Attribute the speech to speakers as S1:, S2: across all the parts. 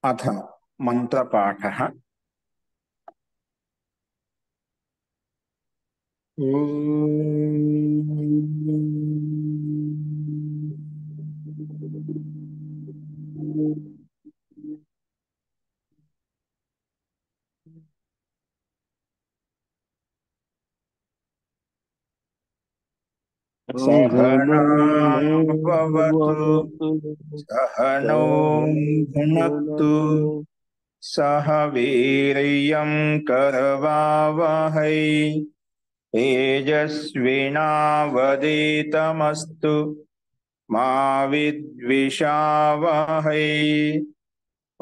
S1: అథ మంత్రపాఠః. సహనో భవతు సహనౌ భునక్తు సహ వీర్యం కరవావహై తేజస్వినావధీతమస్తు మా విద్విషావహై.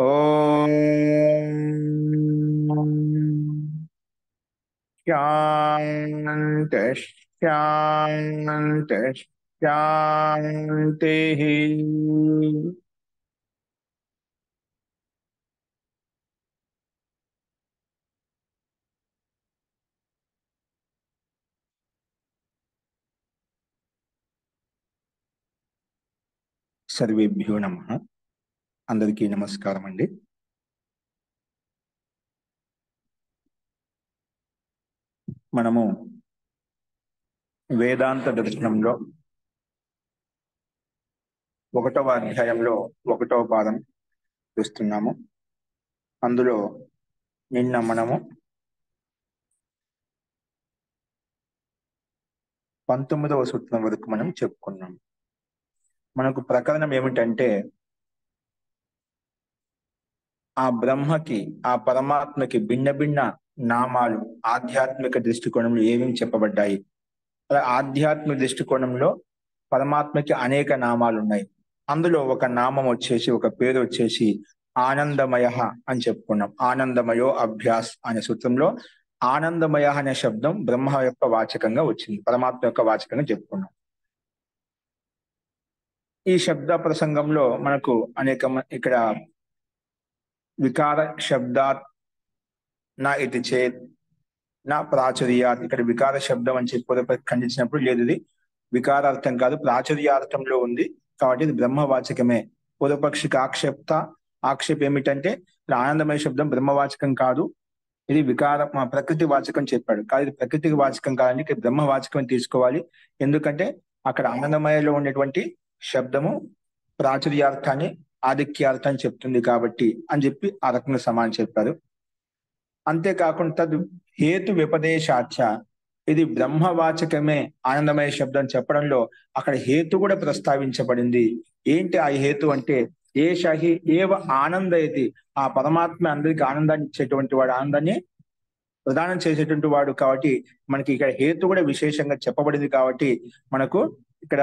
S1: ఓం శాంతి శాంతి శాంతి. సర్వేభ్యో నమః. అందరికీ నమస్కారం అండి. మనము వేదాంత దర్శనంలో 1వ అధ్యాయంలో 1వ పాదం చూస్తున్నాము. అందులో నిన్న మనము 19వ సూత్రం వరకు మనం చెప్పుకున్నాం. మనకు ప్రకరణం ఏమిటంటే, ఆ బ్రహ్మకి, ఆ పరమాత్మకి భిన్న భిన్న నామాలు ఆధ్యాత్మిక దృష్టికోణంలో ఏమేమి చెప్పబడ్డాయి. అలా ఆధ్యాత్మిక దృష్టికోణంలో పరమాత్మకి అనేక నామాలు ఉన్నాయి. అందులో ఒక నామం వచ్చేసి, ఒక పేరు వచ్చేసి ఆనందమయ అని చెప్పుకున్నాం. ఆనందమయో అభ్యాస్ అనే సూత్రంలో ఆనందమయ అనే శబ్దం బ్రహ్మ యొక్క వాచకంగా వచ్చింది, పరమాత్మ యొక్క వాచకంగా చెప్పుకున్నాం. ఈ శబ్ద ప్రసంగంలో మనకు అనేక ఇక్కడ వికార శబ్దాత్ నా ఇది చేత్ నా ప్రాచుర్యాత్, ఇక్కడ వికార శబ్దం అని చెప్పి ఖండించినప్పుడు లేదు, ఇది వికారార్థం కాదు, ప్రాచుర్యార్థంలో ఉంది కాబట్టి ఇది బ్రహ్మవాచకమే. పూర్వపక్షికి ఆక్షేపం ఏమిటంటే, ఆనందమయ శబ్దం బ్రహ్మవాచకం కాదు, ఇది వికార ప్రకృతి వాచకం చెప్పాడు. కానీ ఇది ప్రకృతికి వాచకం కాదని ఇక్కడ బ్రహ్మవాచకం తీసుకోవాలి. ఎందుకంటే అక్కడ ఆనందమయలో ఉండేటువంటి శబ్దము ప్రాచుర్యార్థాన్ని ఆధిక్యార్థాన్ని చెప్తుంది కాబట్టి అని చెప్పి ఆ రకంగా సమానం చెప్పారు. అంతేకాకుండా తద్ హేతు వ్యపదేశాచ, ఇది బ్రహ్మవాచకమే ఆనందమయ శబ్దం చెప్పడంలో అక్కడ హేతు కూడా ప్రస్తావించబడింది. ఏంటి ఆ హేతు అంటే, ఏషహి ఏవ ఆనందయతి, ఆ పరమాత్మ అందరికి ఆనందాన్ని ఇచ్చేటువంటి వాడు, ఆనందాన్ని ప్రదానం చేసేటువంటి వాడు కాబట్టి మనకి ఇక్కడ హేతు కూడా విశేషంగా చెప్పబడింది. కాబట్టి మనకు ఇక్కడ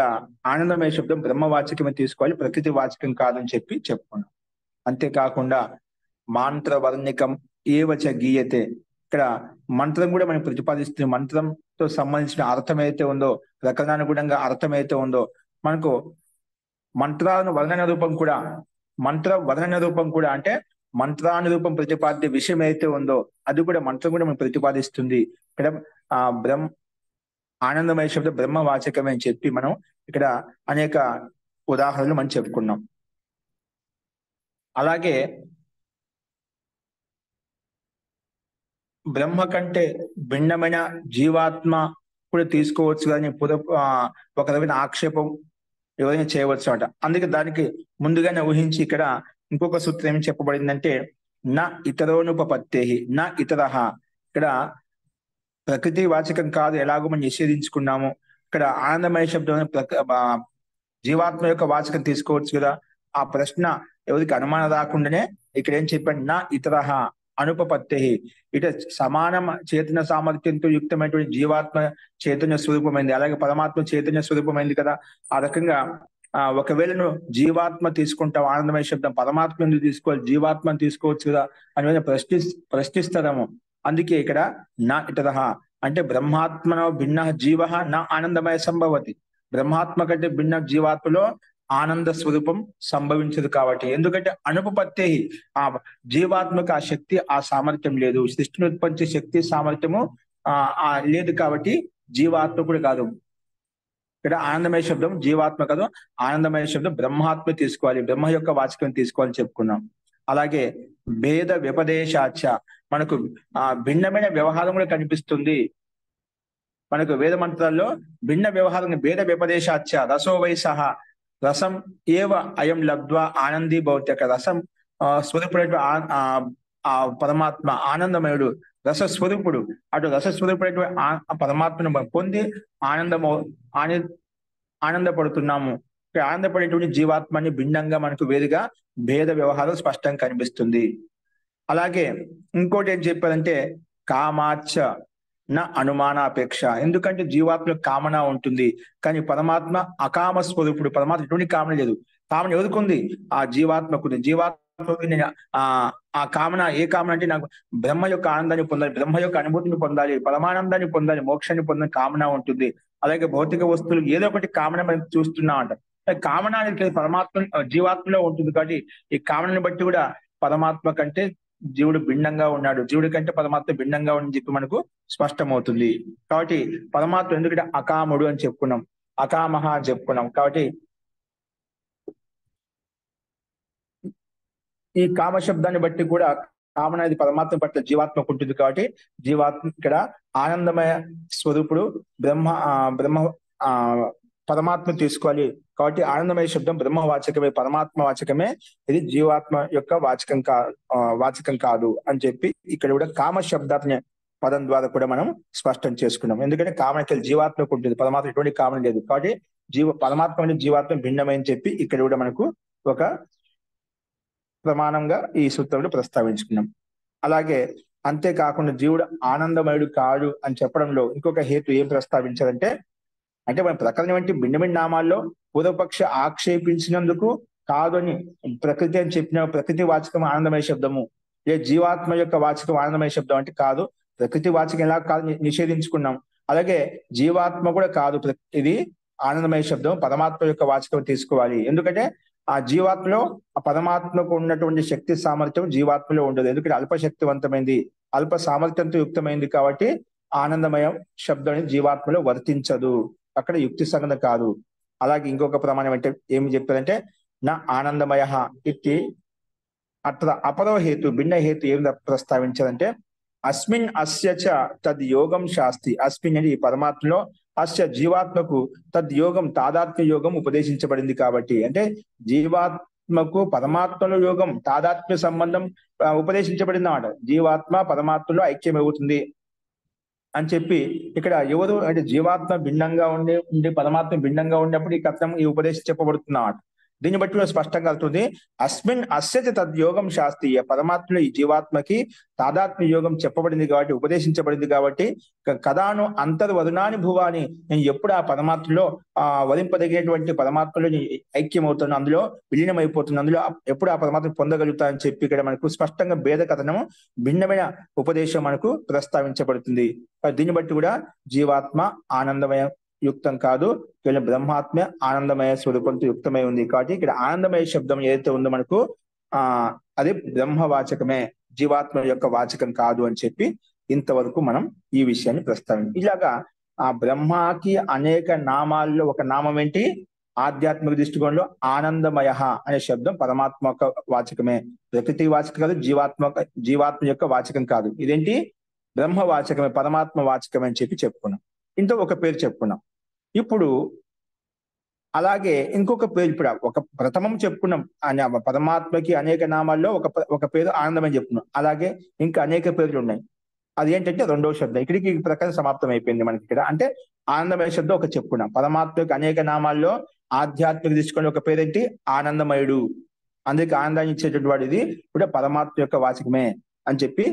S1: ఆనందమయ శబ్దం బ్రహ్మవాచకమే తీసుకోవాలి, ప్రకృతి వాచకం కాదని చెప్పి చెప్పుకున్నాం. అంతేకాకుండా మాంత్రవర్ణికం ఏవచ గీయతే, ఇక్కడ మంత్రం కూడా మనం ప్రతిపాదిస్తుంది. మంత్రంతో సంబంధించిన అర్థం అయితే ఉందో, ప్రకరణానుగుణంగా అర్థం అయితే ఉందో, మనకు మంత్ర వర్ణన రూపం కూడా అంటే మంత్రానురూపం ప్రతిపాద్య విషయం అయితే ఉందో అది కూడా మంత్రం కూడా మనం ప్రతిపాదిస్తుంది. ఇక్కడ ఆనందమయ శబ్ద బ్రహ్మవాచకమే అని చెప్పి మనం ఇక్కడ అనేక ఉదాహరణలు మనం చెప్పుకున్నాం. అలాగే బ్రహ్మ కంటే భిన్నమైన జీవాత్మ కూడా తీసుకోవచ్చు కానీ ఒక రకమైన ఆక్షేపం ఎవరైనా చేయవచ్చు అంట. అందుకే దానికి ముందుగానే ఊహించి ఇక్కడ ఇంకొక సూత్రం ఏం చెప్పబడిందంటే, నా ఇతరోనుపపత్తేహి నా ఇతరహ, ఇక్కడ ప్రకృతి వాచకం కాదు, ఎలాగో మనం నిషేధించుకున్నాము. ఇక్కడ ఆనందమయ శబ్దం జీవాత్మ యొక్క వాచకం తీసుకోవచ్చు కదా. ఆ ప్రశ్న ఎవరికి అనుమానం రాకుండానే ఇక్కడ ఏం చెప్పాడు, నా ఇతరహ అనుపపత్తి, ఇట సమాన చైతన్య సామర్థ్యంతో యుక్తమైనటువంటి జీవాత్మ చైతన్య స్వరూపమైంది, అలాగే పరమాత్మ చైతన్య స్వరూపమైంది కదా. ఆ రకంగా ఒకవేళ నువ్వు జీవాత్మ తీసుకుంటావు, ఆనందమయ శబ్దం పరమాత్మ ఎందుకు తీసుకోవాలి, జీవాత్మను తీసుకోవచ్చు కదా అని ప్రశ్నిస్తారేమో. అందుకే ఇక్కడ నా ఇతరహ అంటే బ్రహ్మాత్మనో భిన్న జీవ నా ఆనందమయ సంభవతి, బ్రహ్మాత్మ కంటే భిన్న జీవాత్మలో ఆనంద స్వరూపం సంభవించదు. కాబట్టి ఎందుకంటే అనుపపత్తే, ఆ జీవాత్మకు ఆ శక్తి ఆ సామర్థ్యం లేదు, సృష్టిని ఉత్పత్తి శక్తి సామర్థ్యము లేదు కాబట్టి జీవాత్మ కూడా కాదు. ఇక్కడ ఆనందమయ శబ్దం జీవాత్మ కాదు, ఆనందమయ శబ్దం బ్రహ్మాత్మ తీసుకోవాలి, బ్రహ్మ యొక్క వాచకం తీసుకోవాలని చెప్పుకున్నాం. అలాగే భేద వ్యపదేశాచ, మనకు భిన్నమైన వ్యవహారం కూడా కనిపిస్తుంది. మనకు వేద మంత్రాల్లో భిన్న వ్యవహారం, భేద వ్యపదేశాచ రసో వై సహ రసం ఏవ అయం లబ్ధ్వా ఆనందీ భౌత్యక, రసం స్వరూపుడు ఆ పరమాత్మ ఆనందమయుడు, రస స్వరూపుడు, అటు రస స్వరూపుడైన పరమాత్మను పొంది ఆనందము ఆనందపడుతున్నాము. ఆనందపడేటువంటి జీవాత్మని భిన్నంగా మనకు వేరుగా భేద వ్యవహారం స్పష్టంగా కనిపిస్తుంది. అలాగే ఇంకోటి ఏం చెప్పారంటే కామాచ నా అనుమానాపేక్ష, ఎందుకంటే జీవాత్మకు కామన ఉంటుంది, కానీ పరమాత్మ అకామ స్వరూపుడు. పరమాత్మ ఎటువంటి కామన లేదు. కామన ఎవరికి? ఆ జీవాత్మకు. జీవాత్మకు నేను ఆ కామన, ఏ కామన అంటే నాకు బ్రహ్మ యొక్క ఆనందాన్ని పొందాలి, బ్రహ్మ యొక్క అనుభూతిని పొందాలి, పరమానందాన్ని పొందాలి, మోక్షాన్ని పొందని కామన ఉంటుంది. అలాగే భౌతిక వస్తువులు ఏదో ఒకటి కామన మనం చూస్తున్నాం అంట. కామన అనేది పరమాత్మ జీవాత్మలో ఉంటుంది. కాబట్టి ఈ కామనని బట్టి కూడా పరమాత్మ కంటే జీవుడు భిన్నంగా ఉన్నాడు, జీవుడి కంటే పరమాత్మ భిన్నంగా ఉందని చెప్పి మనకు స్పష్టమవుతుంది. కాబట్టి పరమాత్మ ఎందుకంటే అకాముడు అని చెప్పుకున్నాం, అకామహ అని చెప్పుకున్నాం. కాబట్టి ఈ కామ శబ్దాన్ని బట్టి కూడా కామన అనేది పరమాత్మ పట్ల జీవాత్మకు ఉంటుంది. కాబట్టి జీవాత్మ ఇక్కడ ఆనందమయ స్వరూపుడు బ్రహ్మ పరమాత్మ తీసుకోవాలి. కాబట్టి ఆనందమయ శబ్దం బ్రహ్మవాచకమే, పరమాత్మ వాచకమే, ఇది జీవాత్మ యొక్క వాచకం కాదు అని చెప్పి ఇక్కడ కూడా కామ శబ్దాన్ని పదం ద్వారా కూడా మనం స్పష్టం చేసుకున్నాం. ఎందుకంటే కామనకి జీవాత్మకు ఉంటుంది, పరమాత్మ ఎటువంటి కామన లేదు. కాబట్టి పరమాత్మ అంటే జీవాత్మ భిన్నమని చెప్పి ఇక్కడ కూడా మనకు ఒక ప్రమాణంగా ఈ సూత్రంలో ప్రస్తావించుకున్నాం. అలాగే అంతేకాకుండా జీవుడు ఆనందమయుడు కాడు అని చెప్పడంలో ఇంకొక హేతు ఏం ప్రస్తావించారంటే, అంటే మన ప్రకరణ వంటి భిన్న భిన్న నామాల్లో పూర్వపక్ష ఆక్షేపించినందుకు కాదు అని ప్రకృతి అని చెప్పిన, ప్రకృతి వాచకం ఆనందమయ శబ్దము, జీవాత్మ యొక్క వాచకం ఆనందమయ శబ్దం అంటే కాదు. ప్రకృతి వాచకం ఎలా కాదు నిషేధించుకున్నాం. అలాగే జీవాత్మ కూడా కాదు, ఇది ఆనందమయ శబ్దం పరమాత్మ యొక్క వాచకం తీసుకోవాలి. ఎందుకంటే ఆ జీవాత్మలో ఆ పరమాత్మకు ఉన్నటువంటి శక్తి సామర్థ్యం జీవాత్మలో ఉండదు. ఎందుకంటే అల్పశక్తివంతమైంది, అల్ప సామర్థ్యంతో యుక్తమైంది. కాబట్టి ఆనందమయ శబ్దం అనేది జీవాత్మలో వర్తించదు, అక్కడ యుక్తి సంగత కాదు. అలాగే ఇంకొక ప్రమాణం అంటే ఏమి చెప్పారంటే నా ఆనందమయ ఇది అత్ర అపరో హేతు, భిన్న హేతు ఏమి ప్రస్తావించారంటే అస్మిన్ అస్య చ తద్ యోగం శాస్తి, అస్మిన్ అని ఈ పరమాత్మలో, అస్య జీవాత్మకు తద్ యోగం తాదాత్మ్య యోగం ఉపదేశించబడింది. కాబట్టి అంటే జీవాత్మకు పరమాత్మలో యోగం తాదాత్మ్య సంబంధం ఉపదేశించబడింది అన్నమాట. జీవాత్మ పరమాత్మలో ఐక్యం అవుతుంది అని చెప్పి ఇక్కడ ఎవరు అంటే జీవాత్మ భిన్నంగా ఉండి పరమాత్మ భిన్నంగా ఉన్నప్పుడు ఈ కథనం, ఈ ఉపదేశం చెప్పబడుతున్నమాట. దీన్ని బట్టి కూడా స్పష్టంగా అవుతుంది అస్మిన్ అస్యచ తద్యోగం శాస్త్రీయ, పరమాత్మలో ఈ జీవాత్మకి తాదాత్మ్య యోగం చెప్పబడింది కాబట్టి, ఉపదేశించబడింది కాబట్టి కథాను అంతర్వరుణాని భువాని, నేను ఎప్పుడు ఆ పరమాత్మలో వరింపదగినటువంటి పరమాత్మలో ఐక్యం అవుతాను, అందులో విలీనం అయిపోతుంది, అందులో ఎప్పుడు ఆ పరమాత్మ పొందగలుగుతా అని చెప్పి ఇక్కడ మనకు స్పష్టంగా భేద కథనము, భిన్నమైన ఉపదేశం మనకు ప్రస్తావించబడుతుంది. దీన్ని బట్టి కూడా జీవాత్మ ఆనందమయ యుక్తం కాదు, కేవలం బ్రహ్మాత్మ ఆనందమయ స్వరూపంతో యుక్తమై ఉంది. కాబట్టి ఇక్కడ ఆనందమయ శబ్దం ఏదైతే ఉందో మనకు అది బ్రహ్మవాచకమే, జీవాత్మ యొక్క వాచకం కాదు అని చెప్పి ఇంతవరకు మనం ఈ విషయాన్ని ప్రస్తావించాం. ఇలాగా ఆ బ్రహ్మకి అనేక నామాల్లో ఒక నామం ఏంటి, ఆధ్యాత్మిక దృష్టికోణంలో ఆనందమయ అనే శబ్దం పరమాత్మ యొక్క వాచకమే, ప్రకృతి వాచకం కాదు, జీవాత్మ యొక్క వాచకం కాదు. ఇదేంటి బ్రహ్మవాచకమే, పరమాత్మ వాచకమే అని చెప్పి చెప్పుకున్నాం. ఇంత ఒక పేరు చెప్పుకున్నాం. ఇప్పుడు అలాగే ఇంకొక పేరు, ఇప్పుడు ఒక ప్రథమం చెప్పుకున్నాం, పరమాత్మకి అనేక నామాల్లో ఒక పేరు ఆనందమని చెప్పుకున్నాం. అలాగే ఇంకా అనేక పేర్లు ఉన్నాయి. అది ఏంటంటే రెండవ శబ్దం. ఇక్కడికి ఈ ప్రకారం సమాప్తం అయిపోయింది మనకి ఇక్కడ. అంటే ఆనందమయ శబ్దం ఒక చెప్పుకున్నాం. పరమాత్మకి అనేక నామాల్లో ఆధ్యాత్మిక తీసుకొని ఒక పేరేంటి ఆనందమయుడు, అందుకే ఆనందాన్ని ఇచ్చేటువంటి వాడు, ఇది కూడా పరమాత్మ యొక్క వాచకమే అని చెప్పి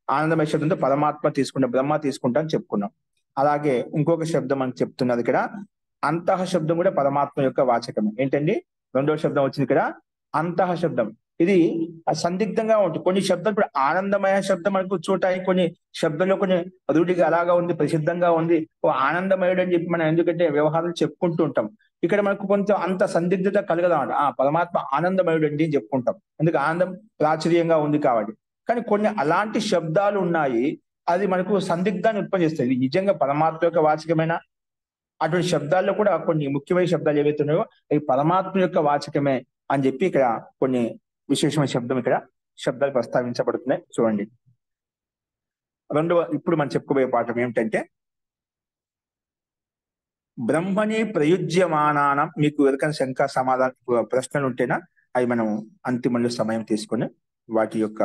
S1: ఆనందమయ శబ్దంతో పరమాత్మ తీసుకుంటాం, బ్రహ్మ తీసుకుంటా అని చెప్పుకున్నాం. అలాగే ఇంకొక శబ్దం అని చెప్తున్నది ఇక్కడ అంతః శబ్దం కూడా పరమాత్మ యొక్క వాచకమే. ఏంటండి రెండవ శబ్దం వచ్చింది ఇక్కడ అంతః శబ్దం. ఇది సందిగ్ధంగా ఉంటుంది. కొన్ని శబ్దాలు ఇప్పుడు ఆనందమయ శబ్దం మనకు చూటాయి, కొన్ని శబ్దంలో కొన్ని రూఢిగా అలాగా ఉంది, ప్రసిద్ధంగా ఉంది, ఓ ఆనందమయుడు అని చెప్పి మనం ఎందుకంటే వ్యవహారాలు చెప్పుకుంటూ ఉంటాం. ఇక్కడ మనకు కొంచెం అంత సందిగ్ధత కలగదన్నమాట. పరమాత్మ ఆనందమయుడు అండి అని చెప్పుకుంటాం, ఎందుకు ఆనందం ప్రాచుర్యంగా ఉంది కాబట్టి. కానీ కొన్ని అలాంటి శబ్దాలు ఉన్నాయి, అది మనకు సందిగ్ధాన్ని ఉత్పత్తి చేస్తాయి. ఇది నిజంగా పరమాత్మ యొక్క వాచకమైన అటువంటి శబ్దాల్లో కూడా కొన్ని ముఖ్యమైన శబ్దాలు ఏవైతే ఉన్నాయో అవి పరమాత్మ యొక్క వాచకమే అని చెప్పి ఇక్కడ కొన్ని విశేషమైన శబ్దం ఇక్కడ శబ్దాలు ప్రస్తావించబడుతున్నాయి. చూడండి. ఇప్పుడు మనం చెప్పుకోబోయే పాఠం ఏమిటంటే బ్రహ్మని ప్రయుజ్యమానానం. మీకు ఎవరికైనా శంకా సమాధాన ప్రశ్నలు ఉంటేనా అవి మనం అంతిమంలో సమయం తీసుకొని వాటి యొక్క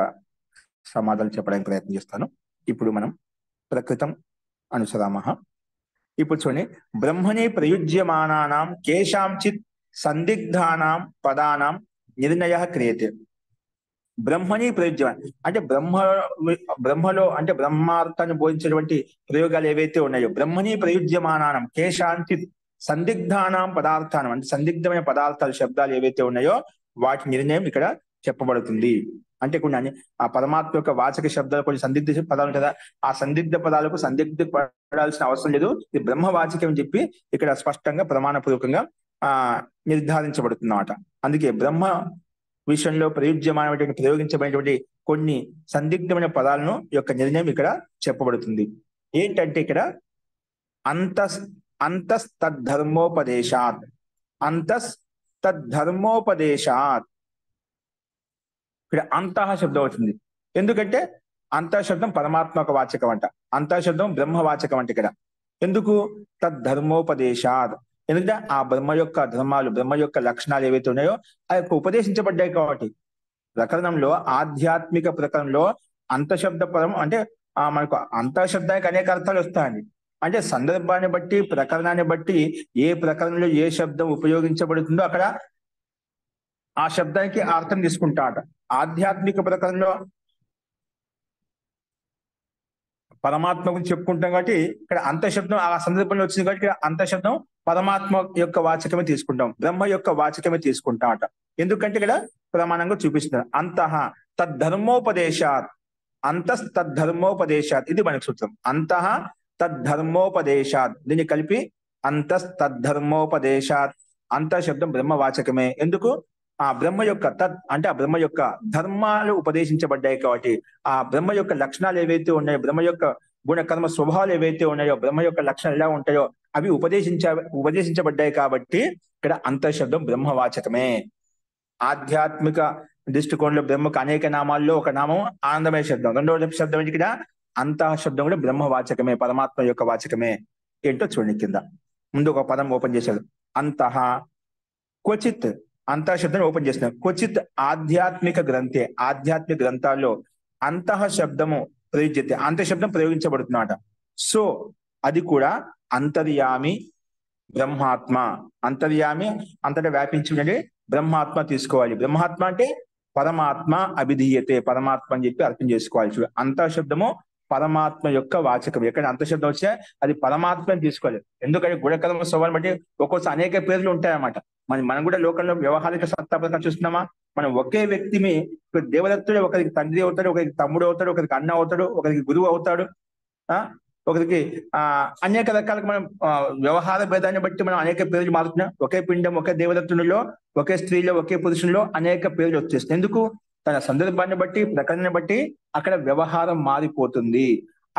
S1: సమాధానం చెప్పడానికి ప్రయత్నం చేస్తాను. ఇప్పుడు మనం ప్రకృతం అనుసరామః. ఇప్పుడు చూడండి, బ్రహ్మని ప్రయుజ్యమానానాం కేషాంచిత్ సందిగ్ధానాం పదానాం నిర్ణయ క్రియతే. బ్రహ్మని ప్రయుజ్యం అంటే బ్రహ్మలో అంటే బ్రహ్మార్థాన్ని బోధించేటువంటి ప్రయోగాలు ఏవైతే ఉన్నాయో, బ్రహ్మని ప్రయుజ్యమానానం కేశాంచిత్ సందిగ్ధానాం పదార్థానం అంటే సందిగ్ధమైన పదార్థాలు శబ్దాలు ఏవైతే ఉన్నాయో వాటి నిర్ణయం ఇక్కడ చెప్పబడుతుంది. అంటే కొన్ని ఆ పరమాత్మ యొక్క వాచక శబ్దాలు కొన్ని సందిగ్ధ పదాలు కదా, ఆ సందిగ్ధ పదాలకు సందిగ్ధ పడాల్సిన అవసరం లేదు, ఇది బ్రహ్మవాచకం అని చెప్పి ఇక్కడ స్పష్టంగా ప్రమాణపూర్వకంగా నిర్ధారించబడుతుందన్నమాట. అందుకే బ్రహ్మ విషయంలో ప్రయోగించబడినటువంటి కొన్ని సందిగ్ధమైన పదాలను యొక్క నిర్ణయం ఇక్కడ చెప్పబడుతుంది. ఏంటంటే ఇక్కడ అంతస్తద్ధర్మోపదేశాత్ ఇక్కడ అంతః శబ్దం అవుతుంది. ఎందుకంటే అంతః శబ్దం పరమాత్మక వాచకం అంట, అంతః శబ్దం బ్రహ్మవాచకం అంట. ఇక్కడ ఎందుకు తద్ధర్మోపదేశాత్? ఎందుకంటే ఆ బ్రహ్మ యొక్క ధర్మాలు, బ్రహ్మ యొక్క లక్షణాలు ఏవైతే ఉన్నాయో అవి ఉపదేశించబడ్డాయి కాబట్టి. ప్రకరణంలో, ఆధ్యాత్మిక ప్రకరణంలో అంతఃశబ్ద పదం అంటే మనకు అంతఃశబ్దానికి అనేక అర్థాలు వస్తాయండి. అంటే సందర్భాన్ని బట్టి, ప్రకరణాన్ని బట్టి ఏ ప్రకరణంలో ఏ శబ్దం ఉపయోగించబడుతుందో అక్కడ ఆ శబ్దానికి అర్థం తీసుకుంటాట. ఆధ్యాత్మిక ప్రకరణంలో పరమాత్మ గురించి చెప్పుకుంటాం కాబట్టి ఇక్కడ అంతఃశబ్దం ఆ సందర్భంలో వచ్చింది కాబట్టి ఇక్కడ అంతఃశబ్దం పరమాత్మ యొక్క వాచకమే తీసుకుంటాం, బ్రహ్మ యొక్క వాచకమే తీసుకుంటాం అట. ఎందుకంటే ఇక్కడ ప్రమాణంగా చూపిస్తున్నారు. అంతః తద్ధర్మోపదేశాత్, అంతస్తద్ధర్మోపదేశాత్, ఇది మనకు సూత్రం. అంతః తద్ధర్మోపదేశాత్, దీన్ని కలిపి అంతస్తద్ధర్మోపదేశాత్. అంతః శబ్దం బ్రహ్మవాచకమే. ఎందుకు? ఆ బ్రహ్మ యొక్క అంటే ఆ బ్రహ్మ యొక్క ధర్మాలు ఉపదేశించబడ్డాయి కాబట్టి, ఆ బ్రహ్మ యొక్క లక్షణాలు ఏవైతే ఉన్నాయో, బ్రహ్మ యొక్క గుణకర్మ స్వభావాలు ఏవైతే ఉన్నాయో, బ్రహ్మ యొక్క లక్షణాలు ఎలా ఉంటాయో అవి ఉపదేశించబడ్డాయి కాబట్టి ఇక్కడ అంతఃశబ్దం బ్రహ్మవాచకమే. ఆధ్యాత్మిక దృష్టికోణంలో బ్రహ్మకు అనేక నామాల్లో ఒక నామం ఆనందమయ శబ్దం. రెండవ శబ్దం ఇక్కడ అంతః శబ్దం కూడా బ్రహ్మవాచకమే, పరమాత్మ యొక్క వాచకమే. ఏంటో చూడండి కింద. ముందు ఒక పదం ఓపెన్ చేశారు, అంతః. క్వచిత్, అంతః శబ్దాన్ని ఓపెన్ చేస్తున్నారు. క్వచిత్ ఆధ్యాత్మిక గ్రంథే, ఆధ్యాత్మిక గ్రంథాల్లో అంతః శబ్దము ప్రయుజ్యతే, అంతః శబ్దం ప్రయోగించబడుతున్నమాట. సో అది కూడా అంతర్యామి బ్రహ్మాత్మ. అంతర్యామి అంతటా వ్యాపించి బ్రహ్మాత్మ తీసుకోవాలి. బ్రహ్మాత్మ అంటే పరమాత్మ అభిధీయతే, పరమాత్మ అని చెప్పి అర్థం చేసుకోవాలి. చూడ, అంతః శబ్దము పరమాత్మ యొక్క వాచకం. ఎక్కడ అంతఃశబ్దం వచ్చా అది పరమాత్మని తీసుకోవాలి. ఎందుకంటే గుణకర్మ స్వభావం బట్టి ఒక్కోసారి అనేక పేర్లు ఉంటాయన్నమాట. మనం కూడా లోకంలో వ్యవహారిక సత్తా ప్రకారం చూస్తున్నామా, మనం ఒకే వ్యక్తిని దేవదత్తుడు ఒకరికి తండ్రి అవుతాడు, ఒకరికి తమ్ముడు అవుతాడు, ఒకరికి అన్న అవుతాడు, ఒకరికి గురువు అవుతాడు, ఒకరికి అనేక రకాలుగా మనం వ్యవహార భేదాన్ని బట్టి మనం అనేక పేర్లు మారుతున్నాం. ఒకే పిండం, ఒకే దేవదత్తునిలో, ఒకే స్త్రీలో, ఒకే పురుషుల్లో అనేక పేర్లు వచ్చేస్తాయి. ఎందుకు? తన సందర్భాన్ని బట్టి, ప్రకరణని బట్టి అక్కడ వ్యవహారం మారిపోతుంది.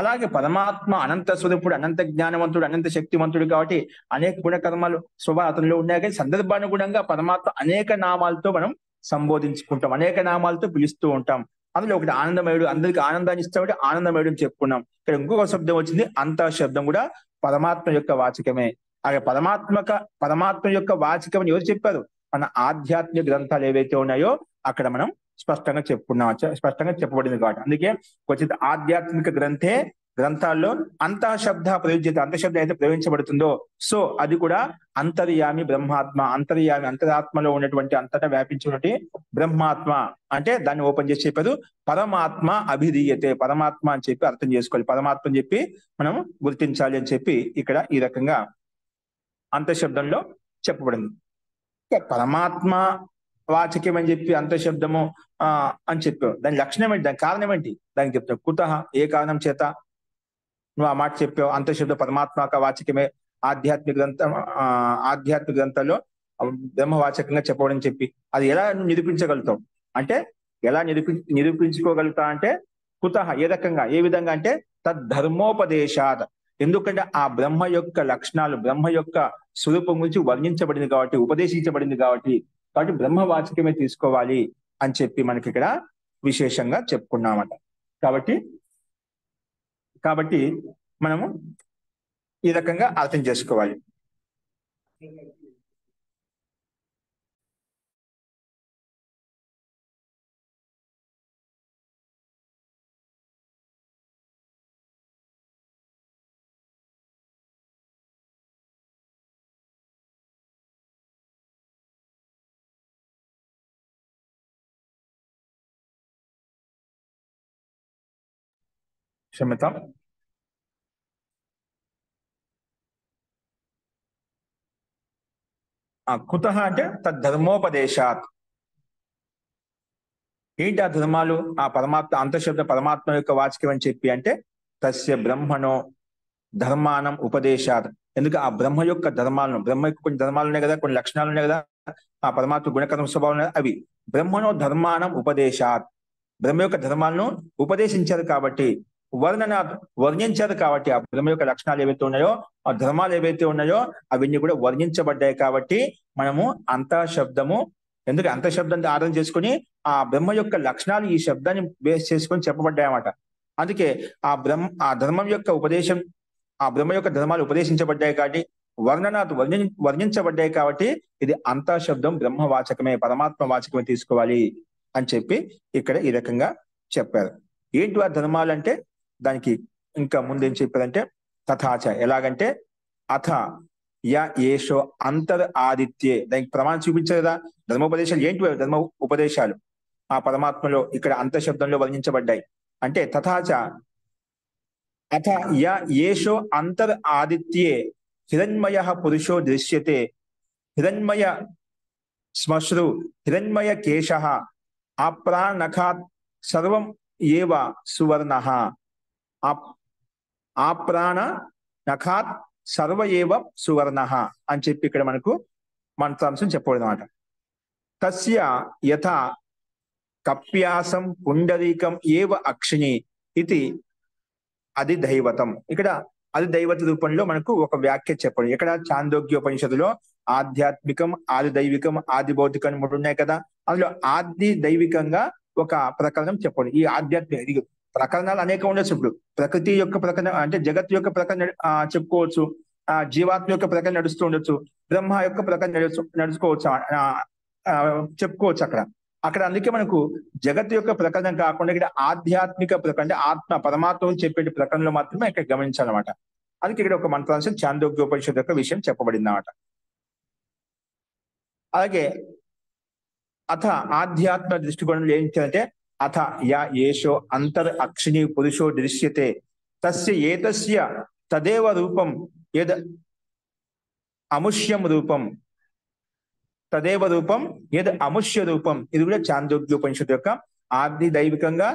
S1: అలాగే పరమాత్మ అనంత స్వరూపుడు, అనంత జ్ఞానవంతుడు, అనంత శక్తివంతుడు కాబట్టి అనేక గుణకర్మాలు స్వభావం అతనిలో ఉన్నాయి. కానీ సందర్భానుగుణంగా పరమాత్మ అనేక నామాలతో మనం సంబోధించుకుంటాం, అనేక నామాలతో పిలుస్తూ ఉంటాం. అందులో ఒకటి ఆనందమయుడు, అందరికి ఆనందాన్ని ఇస్తామంటే ఆనందమయుడు అని చెప్పుకున్నాం. ఇక్కడ ఇంకొక శబ్దం వచ్చింది, అంతః శబ్దం కూడా పరమాత్మ యొక్క వాచకమే. అలాగే పరమాత్మ యొక్క వాచకం ఎవరు చెప్పారు? మన ఆధ్యాత్మిక గ్రంథాలు ఏవైతే ఉన్నాయో అక్కడ మనం స్పష్టంగా చెప్పబడింది కాబట్టి. అందుకే క్వచిత్ ఆధ్యాత్మిక గ్రంథాల్లో అంతః శబ్ద ప్రయోజ్యత, అంతఃశబ్దం అయితే ప్రయోగించబడుతుందో సో అది కూడా అంతర్యామి బ్రహ్మాత్మ. అంతర్యామి అంతరాత్మలో ఉన్నటువంటి, అంతటా వ్యాపించినటువంటి బ్రహ్మాత్మ అంటే దాన్ని ఓపెన్ చేసి చెప్పారు పరమాత్మ అభిధీయతే, పరమాత్మ అని చెప్పి అర్థం చేసుకోవాలి, పరమాత్మ అని చెప్పి మనం గుర్తించాలి అని చెప్పి ఇక్కడ ఈ రకంగా అంతఃశబ్దంలో చెప్పబడింది. పరమాత్మ వాచకం అని చెప్పి అంతఃశబ్దము అని చెప్పావు. దాని లక్షణం ఏంటి, దాని కారణం ఏంటి దానికి చెప్తావు. కుతః, ఏ కారణం చేత నువ్వు ఆ మాట చెప్పావు? అంతఃశబ్ద పరమాత్మక వాచకమే. ఆధ్యాత్మిక గ్రంథాల్లో బ్రహ్మవాచకంగా చెప్పబడని చెప్పి అది ఎలా నిరూపించగలుగుతావు అంటే, ఎలా నిరూపించుకోగలుగుతా అంటే కుతః, ఏ రకంగా, ఏ విధంగా అంటే తద్ధర్మోపదేశాత్. ఎందుకంటే ఆ బ్రహ్మ యొక్క లక్షణాలు, బ్రహ్మ యొక్క స్వరూపం గురించి వర్ణించబడింది కాబట్టి, ఉపదేశించబడింది కాబట్టి బ్రహ్మవాచకమే తీసుకోవాలి అని చెప్పి మనకి ఇక్కడ విశేషంగా చెప్పుకున్నామట. కాబట్టి కాబట్టి మనము ఈ రకంగా అర్థం చేసుకోవాలి. క్షమ్యతాం. కుతః అంటే తద్ధర్మోపదేశాత్. ఏంటి ఆ ధర్మాలు? ఆ పరమాత్మ అంతఃశబ్ద పరమాత్మ యొక్క వాచకం అని చెప్పి అంటే తస్య బ్రహ్మణో ధర్మానం ఉపదేశాత్. ఎందుకు ఆ బ్రహ్మ యొక్క ధర్మాలను, బ్రహ్మ యొక్క కొన్ని ధర్మాలు ఉన్నాయి కదా, కొన్ని లక్షణాలు ఉన్నాయి కదా, ఆ పరమాత్మ గుణకర్మ స్వభావం ఉన్నాయి, అవి బ్రహ్మణో ధర్మానం ఉపదేశాత్. బ్రహ్మ యొక్క ధర్మాలను ఉపదేశించారు కాబట్టి, వర్ణించారు కాబట్టి, ఆ బ్రహ్మ యొక్క లక్షణాలు ఏవైతే ఉన్నాయో, ఆ ధర్మాలు ఏవైతే ఉన్నాయో అవన్నీ కూడా వర్ణించబడ్డాయి కాబట్టి మనము అంతఃశబ్దము, ఎందుకు అంతఃశబ్దాన్ని ఆధారం చేసుకుని ఆ బ్రహ్మ యొక్క లక్షణాలు ఈ శబ్దాన్ని బేస్ చేసుకొని చెప్పబడ్డాయి అన్నమాట. అందుకే ఆ ధర్మం యొక్క ఉపదేశం, ఆ బ్రహ్మ యొక్క ధర్మాలు ఉపదేశించబడ్డాయి కాబట్టి, వర్ణించబడ్డాయి కాబట్టి ఇది అంతఃశబ్దం బ్రహ్మవాచకమే, పరమాత్మ వాచకమే తీసుకోవాలి అని చెప్పి ఇక్కడ ఈ రకంగా చెప్పారు. ఏంటి ఆ ధర్మాలు అంటే దానికి ఇంకా ముందేం చెప్పారంటే తథాచ, ఎలాగంటే అథ యా ఏషో అంతర్ ఆదిత్యే, దానికి ప్రమాణం చూపించారు కదా. ధర్మోపదేశాలు ఏంటి? ధర్మ ఉపదేశాలు ఆ పరమాత్మలో ఇక్కడ అంతఃశబ్దంలో వర్ణించబడ్డాయి. అంటే తథాచ అథ యా ఏషో అంతర్ ఆదిత్యే హిరణ్మయ పురుషో దృశ్యతే, హిరణ్మయ శ్మశ్రు హిరణ్మయ కేశ ఆప్రానఖాత్ సర్వం ఏవ సువర్ణ, ఆప్రాణ నఖాత్ సర్వ ఏవ సువర్ణ అని చెప్పి ఇక్కడ మనకు మంత్రాంశం చెప్పబడింది అన్నమాట. తస్య యథా కప్యాసం పుండరీకం ఏవ అక్షిణి ఇది అది దైవతం. ఇక్కడ అది దైవత రూపంలో మనకు ఒక వ్యాఖ్య చెప్పండి. ఇక్కడ చాందోగ్యోపనిషత్తులో ఆధ్యాత్మికం, ఆది దైవికం, ఆది భౌతికం మూడు ఉన్నాయి కదా. అందులో ఆది దైవికంగా ఒక ప్రకరణం చెప్పండి. ఈ ఆధ్యాత్మిక ప్రకరణాలు అనేక ఉండొచ్చు. ఇప్పుడు ప్రకృతి యొక్క ప్రకరణ అంటే జగత్తు యొక్క ప్రకరణ చెప్పుకోవచ్చు, జీవాత్మ యొక్క ప్రకరణ నడుస్తూ ఉండొచ్చు, బ్రహ్మ యొక్క ప్రకరణ నడుచుకోవచ్చు, చెప్పుకోవచ్చు అక్కడ అందుకే మనకు జగత్తు యొక్క ప్రకరణం కాకుండా ఇక్కడ ఆధ్యాత్మిక ప్రకరణ అంటే ఆత్మ పరమాత్మ చెప్పే ప్రకరణలో మాత్రమే ఇక్కడ గమనించాలన్నమాట. అందుకే ఇక్కడ ఒక మంత్రాంశం చాందోగ్యోపనిషత్తు యొక్క విషయం చెప్పబడింది అన్నమాట. అలాగే అథ ఆధ్యాత్మ దృష్టికోణంలో ఏం చేయాలంటే అథ యా ఏషో అంతర్ అక్షిణి పురుషో దృశ్యతే తస్య ఏతస్య తదేవ రూపం యద్ అముష్యం రూపం, తదేవ రూపం యద్ అముష్య రూపం. ఇది కూడా చాందోగ్యోపనిషత్తు యొక్క ఆది దైవికంగా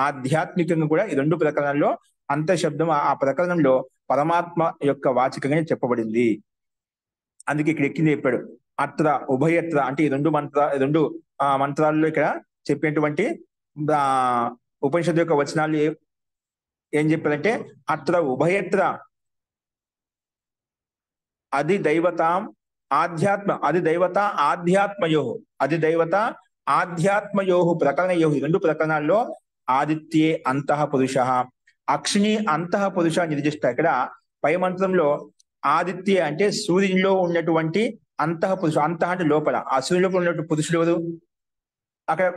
S1: ఆధ్యాత్మికంగా కూడా ఈ రెండు ప్రకరణాల్లో అంతఃశబ్దం ఆ ప్రకరణంలో పరమాత్మ యొక్క వాచకంగా చెప్పబడింది. అందుకే ఇక్కడ ఎక్కింది చెప్పాడు అత్ర ఉభయత్ర అంటే ఈ రెండు మంత్రాల్లో ఇక్కడ చెప్పినటువంటి ఉపనిషత్తు యొక్క వచనాలు ఏం చెప్పారంటే అత్ర ఉభయత్ర అది దైవతాం ఆధ్యాత్మ అది దైవత ఆధ్యాత్మయో, అది దైవత ఆధ్యాత్మయో ప్రకరణయో, ఈ రెండు ప్రకరణాల్లో ఆదిత్యే అంతః పురుష అక్షిణి అంతః పురుష నిర్దిష్ట. ఇక్కడ పై మంత్రంలో ఆదిత్య అంటే సూర్యునిలో ఉన్నటువంటి అంతః పురుషు, అంతః అంటే లోపల, ఆ సూర్యుని లోపల ఉన్నటువంటి పురుషుడు ఎవరు? అక్కడ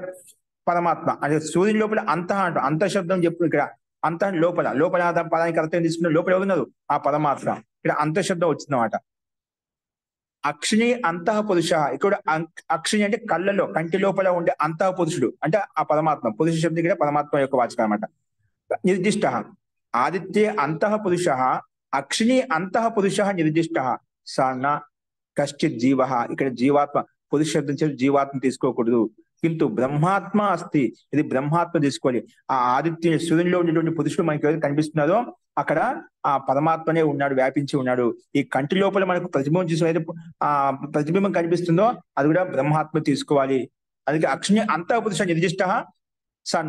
S1: పరమాత్మ. అంటే సూర్యుని లోపల అంతః అంట, అంతఃశబ్దం చెప్పు ఇక్కడ అంతః లోపల, లోపల పదానికి అర్థం తీసుకున్న లోపల ఎవరున్నారు? ఆ పరమాత్మ. ఇక్కడ అంతఃశబ్దం వచ్చిందన్నమాట. అక్షిణి అంతః పురుష, ఇక్కడ అక్షిణి అంటే కళ్ళలో కంటి లోపల ఉండే అంతః పురుషుడు అంటే ఆ పరమాత్మ. పురుష శబ్దం ఇక్కడ పరమాత్మ యొక్క వాచకం అనమాట. నిర్దిష్ట ఆదిత్యే అంతః పురుష అక్షిణి అంతః పురుష నిర్దిష్ట స న కశ్చిత్ జీవ. ఇక్కడ జీవాత్మ, పురుష శబ్దం చేసి జీవాత్మ తీసుకోకూడదు. కింటు బ్రహ్మాత్మ అస్తి, ఇది బ్రహ్మాత్మ తీసుకోవాలి. ఆ ఆదిత్య సూర్యునిలో ఉండేటువంటి పురుషుడు మనకి ఎవరు కనిపిస్తున్నారో అక్కడ ఆ పరమాత్మనే ఉన్నాడు, వ్యాపించి ఉన్నాడు. ఈ కంటి లోపల మనకు ప్రతిబింబం చూసిన ఆ ప్రతిబింబం కనిపిస్తుందో అది కూడా బ్రహ్మాత్మ తీసుకోవాలి. అందుకే అక్షిణి అంతః పురుష నిర్దిష్ట స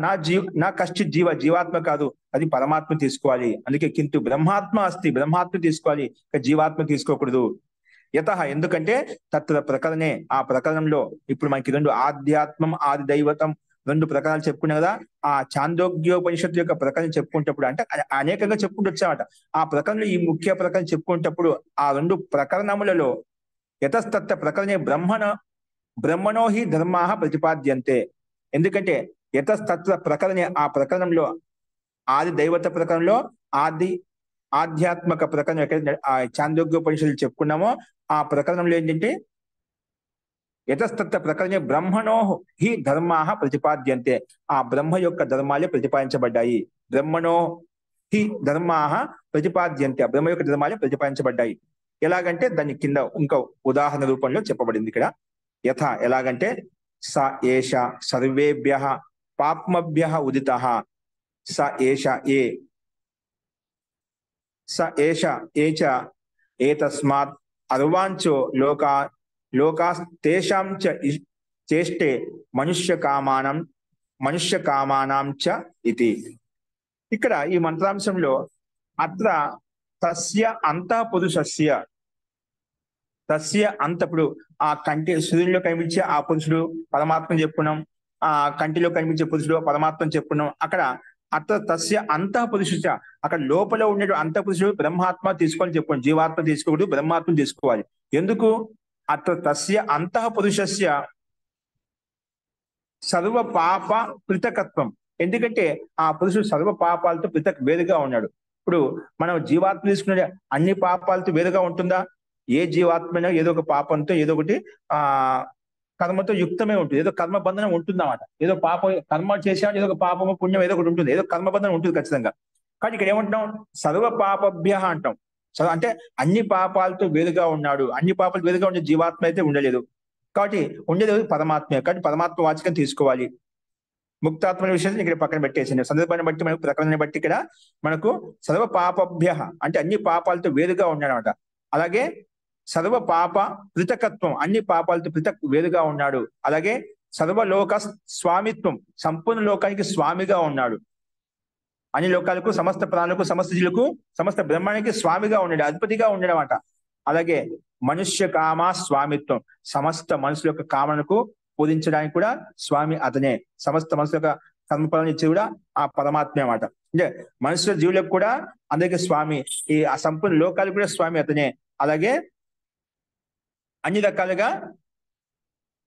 S1: నా కశ్చిత్ జీవ, జీవాత్మ కాదు, అది పరమాత్మ తీసుకోవాలి. అందుకే కింటు బ్రహ్మాత్మ అస్తి, బ్రహ్మాత్మ తీసుకోవాలి, జీవాత్మ తీసుకోకూడదు. యత ఎందుకంటే తత్ర ప్రకరణే, ఆ ప్రకరణంలో ఇప్పుడు మనకి రెండు ఆధ్యాత్మం ఆది దైవతం రెండు ప్రకారాలు చెప్పుకున్నాం కదా. ఆ చాందోగ్యోపనిషత్తు యొక్క ప్రకరణ చెప్పుకుంటప్పుడు అంటే అనేకంగా చెప్పుకుంటూ వచ్చామట. ఆ ప్రకరణలో ఈ ముఖ్య ప్రకరణ చెప్పుకుంటప్పుడు ఆ రెండు ప్రకరణములలో యతస్తత్వ ప్రకరణే బ్రహ్మణో హి ధర్మాః ప్రతిపాద్యంతే. ఎందుకంటే యతస్తత్వ ప్రకరణే ఆ ప్రకరణంలో ఆది దైవత ప్రకరణంలో ఆది ఆధ్యాత్మిక ప్రకరణం ఎక్కడ ఆ చాందోగ్యోపనిషత్తులు చెప్పుకున్నామో ఆ ప్రకరణంలో ఏంటంటే యతస్తత్వ ప్రకరణే బ్రహ్మణో హి ధర్మాః ప్రతిపాద్యంతే. ఆ బ్రహ్మ యొక్క ధర్మాలే ప్రతిపాదించబడ్డాయి. బ్రహ్మణో హి ధర్మాః ప్రతిపాద్యంతే, బ్రహ్మ యొక్క ధర్మాలే ప్రతిపాదించబడ్డాయి. ఎలాగంటే దాని కింద ఇంకా ఉదాహరణ రూపంలో చెప్పబడింది ఇక్కడ. యథ ఎలాగంటే స ఏష సర్వేభ్యః పాప్మభ్యః ఉదితః స ఏష ఏ స ఏష ఏచ ఏతస్మాత్ అర్వాంచో లోకాస్తేషాం చ చేష్టే మనుష్య కామానాం చ ఇది. ఇక్కడ ఈ మంత్రాంశంలో అత్ర తస్య అంతః పురుషస్య తస్య అంతప్పుడు ఆ కంటి సూర్యుల్లో కనిపించే ఆ పురుషుడు పరమాత్మ చెప్పుకున్నాం, ఆ కంటిలో కనిపించే పురుషుడు పరమాత్మ చెప్పుకున్నాం. అక్కడ అత్ర తస్య అంతః పురుష, అక్కడ లోపల ఉండే అంతః పురుషుడు బ్రహ్మాత్మ తీసుకోవాలని చెప్పుకోండి. జీవాత్మ తీసుకోకూడదు, బ్రహ్మాత్మ తీసుకోవాలి. ఎందుకు? అత్ర తస్య అంతః పురుషస్య సర్వ పాప పృథకత్వం. ఎందుకంటే ఆ పురుషుడు సర్వ పాపాలతో వేరుగా ఉన్నాడు. ఇప్పుడు మనం జీవాత్మ తీసుకునే అన్ని పాపాలతో వేరుగా ఉంటుందా? ఏ జీవాత్మైనా ఏదో ఒక పాపంతో ఏదో ఒకటి ఆ కర్మతో యుక్తమే ఉంటుంది. ఏదో కర్మ బంధనం ఉంటుందన్నమాట. ఏదో కర్మ చేసాడు, ఏదో ఒక పాపము పుణ్యం ఏదో ఒకటి ఉంటుంది, ఏదో కర్మ బంధనం ఉంటుంది ఖచ్చితంగా. కానీ ఇక్కడ ఏమంటున్నాం? సర్వ పాపభ్య అంటాం. అంటే అన్ని పాపాలతో వేరుగా ఉన్నాడు. అన్ని పాపాలు వేరుగా ఉండే జీవాత్మ అయితే ఉండలేదు. కాబట్టి ఉండేది పరమాత్మే. కాబట్టి పరమాత్మ వాచకం తీసుకోవాలి. ముక్తాత్మ విషయం ఇక్కడ పక్కన పెట్టేసింది. సందర్భాన్ని బట్టి మనకు ప్రకరణని బట్టి ఇక్కడ మనకు సర్వ పాపభ్య అంటే అన్ని పాపాలతో వేరుగా ఉన్నాడనమాట. అలాగే సర్వ పాప పృథకత్వం, అన్ని పాపాలతో వేరుగా ఉన్నాడు. అలాగే సర్వలోక స్వామిత్వం, సంపూర్ణ లోకానికి స్వామిగా ఉన్నాడు. అన్ని లోకాలకు, సమస్త ప్రాణులకు, సమస్త జీవులకు, సమస్త బ్రహ్మానికి స్వామిగా ఉన్నాడు, అధిపతిగా ఉండడమాట. అలాగే మనుష్య కామ స్వామిత్వం, సమస్త మనుషుల యొక్క కామనకు పూజించడానికి కూడా స్వామి అతనే. సమస్త మనుషుల యొక్క కర్మఫలాన్ని ఇచ్చి కూడా ఆ పరమాత్మే అన్నమాట. అంటే మనుషుల జీవులకు కూడా అందరికీ స్వామి, ఈ ఆ సంపూర్ణ లోకాలకు కూడా స్వామి అతనే. అలాగే అన్ని రకాలుగా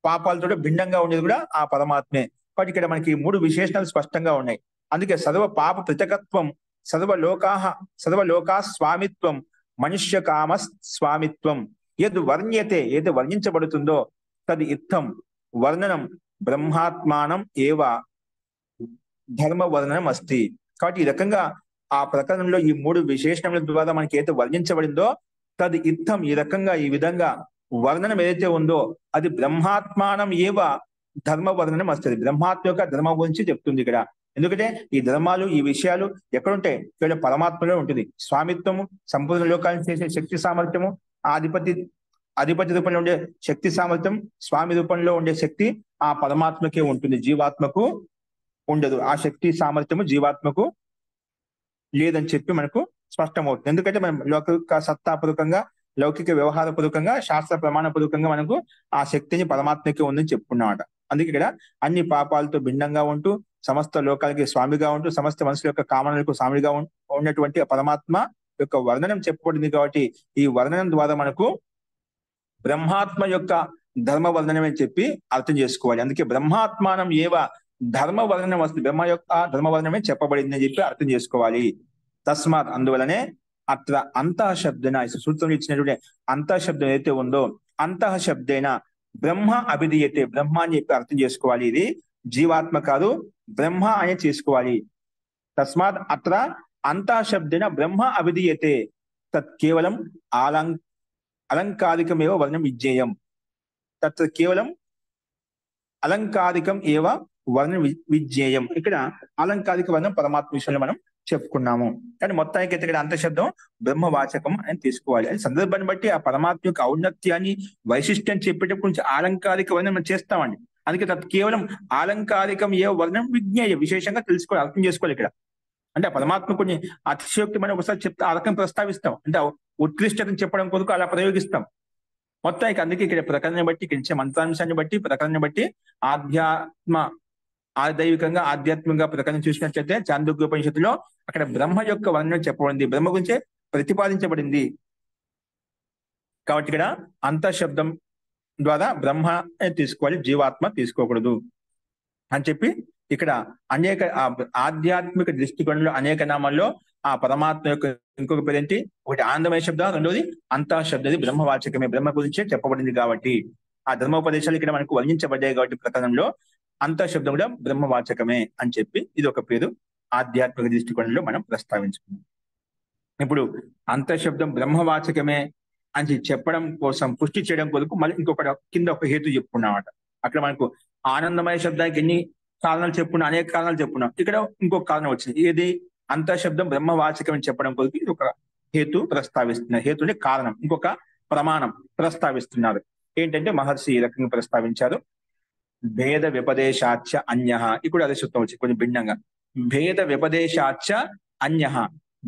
S1: పాపాలతో భిన్నంగా ఉండేది కూడా ఆ పరమాత్మే. కాబట్టి ఇక్కడ మనకి మూడు విశేషణాలు స్పష్టంగా ఉన్నాయి. అందుకే సర్వ పాప పృథకత్వం, సర్వలోకా స్వామిత్వం, మనుష్య కామ స్వామిత్వం. ఏది వర్ణ్యతే, ఏది వర్ణించబడుతుందో తది ఇత్తం వర్ణనం బ్రహ్మాత్మానం ఏవ ధర్మ వర్ణనం అస్తి. కాబట్టి ఈ రకంగా ఆ ప్రకరణంలో ఈ మూడు విశేషణముల ద్వారా మనకి ఏదైతే వర్ణించబడిందో తది ఇత్తం, ఈ రకంగా ఈ విధంగా వర్ణనం ఏదైతే ఉందో అది బ్రహ్మాత్మానం ఏవ ధర్మ వర్ణనం వస్తుంది. బ్రహ్మాత్మ యొక్క ధర్మం గురించి చెప్తుంది ఇక్కడ. ఎందుకంటే ఈ ధర్మాలు, ఈ విషయాలు ఎక్కడుంటాయి? ఇక్కడ పరమాత్మలో ఉంటుంది. స్వామిత్వము, సంపూర్ణ లోకాలను చేసే శక్తి సామర్థ్యము, అధిపతి రూపంలో ఉండే శక్తి సామర్థ్యం, స్వామి రూపంలో ఉండే శక్తి ఆ పరమాత్మకే ఉంటుంది, జీవాత్మకు ఉండదు. ఆ శక్తి సామర్థ్యము జీవాత్మకు లేదని చెప్పి మనకు స్పష్టమవుతుంది. ఎందుకంటే మనం లౌకిక సత్తాపూర్వకంగా, లౌకిక వ్యవహారపూర్వకంగా, శాస్త్ర ప్రమాణపూర్వకంగా మనకు ఆ శక్తిని పరమాత్మకే ఉందని చెప్పుకున్నామట. అందుకే ఇక్కడ అన్ని పాపాలతో భిన్నంగా ఉంటూ, సమస్త లోకాలకి స్వామిగా ఉంటూ, సమస్త మనుషుల యొక్క కామనలకు స్వామిగా ఉన్నటువంటి పరమాత్మ యొక్క వర్ణనం చెప్పబడింది. కాబట్టి ఈ వర్ణనం ద్వారా మనకు బ్రహ్మాత్మ యొక్క ధర్మ వర్ణనం అని చెప్పి అర్థం చేసుకోవాలి. అందుకే బ్రహ్మాత్మానం ఏవ ధర్మ వర్ణనం వస్తుంది, బ్రహ్మ యొక్క ధర్మ వర్ణమే చెప్పబడింది అని చెప్పి అర్థం చేసుకోవాలి. తస్మాత్, అందువలనే అత్ర అంతః శబ్దన, సూత్రం ఇచ్చినటువంటి అంతః శబ్దం ఏదైతే ఉందో అంతః శబ్దేన బ్రహ్మ అభిధీయతే, బ్రహ్మ అని చెప్పి అర్థం చేసుకోవాలి. ఇది జీవాత్మ కాదు, బ్రహ్మ అని చేసుకోవాలి. తస్మాత్ అత్ర అంతః శబ్దేన బ్రహ్మ అభిధీయతే తత్ కేవలం అలంకారికమేవ వర్ణం విజ్ఞేయం. తత్ కేవలం అలంకారికం ఏవ వర్ణం విజ్ఞేయం. ఇక్కడ అలంకారిక వర్ణం పరమాత్మ విషయంలో మనం చెప్పుకున్నాము. కానీ మొత్తానికి అయితే ఇక్కడ అంతఃశబ్దం బ్రహ్మవాచకం అని తీసుకోవాలి. అది సందర్భాన్ని బట్టి ఆ పరమాత్మ యొక్క ఔన్నత్యాన్ని, వైశిష్ట్యం చెప్పేటప్పుడు కొంచెం ఆలంకారిక వర్ణం మనం చేస్తామండి. అందుకే తత్ కేవలం ఆలంకారికం ఏ వర్ణం విజ్ఞేయం, విశేషంగా తెలుసుకోవాలి, అర్థం చేసుకోవాలి. ఇక్కడ అంటే పరమాత్మ కొన్ని అతిశయోక్తి మనం ఒకసారి చెప్తే ఆ రకం ప్రస్తావిస్తాం, అంటే ఉత్కృష్టతను చెప్పడం కొరకు అలా ప్రయోగిస్తాం. మొత్తానికి అందుకే ఇక్కడ ప్రకరణని బట్టి, ఇక్కడ ఇచ్చే మంత్రాంశాన్ని బట్టి, ప్రకరణని బట్టి ఆధ్యాత్మ దైవికంగా ఆధ్యాత్మికంగా ప్రకారం చూసినట్లయితే చాందోగ్యోపనిషత్తులో అక్కడ బ్రహ్మ యొక్క వర్ణన చెప్పబడింది, బ్రహ్మ గురించే ప్రతిపాదించబడింది. కాబట్టి ఇక్కడ అంతఃశబ్దం ద్వారా బ్రహ్మ తీసుకోవాలి, జీవాత్మ తీసుకోకూడదు అని చెప్పి ఇక్కడ అనేక ఆధ్యాత్మిక దృష్టికోణంలో అనేక నామాల్లో ఆ పరమాత్మ యొక్క ఇంకొక పేరేంటి, ఒకటి ఆనందమయ శబ్దం, రెండోది అంతఃశబ్దం, బ్రహ్మవాచకమే, బ్రహ్మ గురించే చెప్పబడింది. కాబట్టి ఆ ధర్మోపదేశాలు ఇక్కడ మనకు వర్ణించబడ్డాయి. కాబట్టి ప్రకరణంలో అంతఃశబ్దం కూడా బ్రహ్మవాచకమే అని చెప్పి ఇది ఒక పేరు ఆధ్యాత్మిక దృష్టికోణంలో మనం ప్రస్తావించుకున్నాం. ఇప్పుడు అంతఃశబ్దం బ్రహ్మవాచకమే అని చెప్పడం కోసం, పుష్టి చేయడం కొరకు మళ్ళీ ఇంకొక కింద ఒక హేతు చెప్పుకున్నామట. అక్కడ మనకు ఆనందమయ శబ్దానికి ఎన్ని కారణాలు చెప్పుకున్నాం, అనేక కారణాలు చెప్పుకున్నాం. ఇక్కడ ఇంకొక కారణం వచ్చింది, ఏది అంతఃశబ్దం బ్రహ్మవాచకం అని చెప్పడం కొరకు ఇది ఒక హేతు ప్రస్తావిస్తున్నారు. హేతుని కారణం, ఇంకొక ప్రమాణం ప్రస్తావిస్తున్నారు. ఏంటంటే మహర్షి ఈ రకంగా ప్రస్తావించారు, భేద వ్యపదేశాచ అన్యః. ఇప్పుడు అదే సూత్రం వచ్చి కొంచెం భిన్నంగా, భేద వ్యపదేశాచ అన్యః,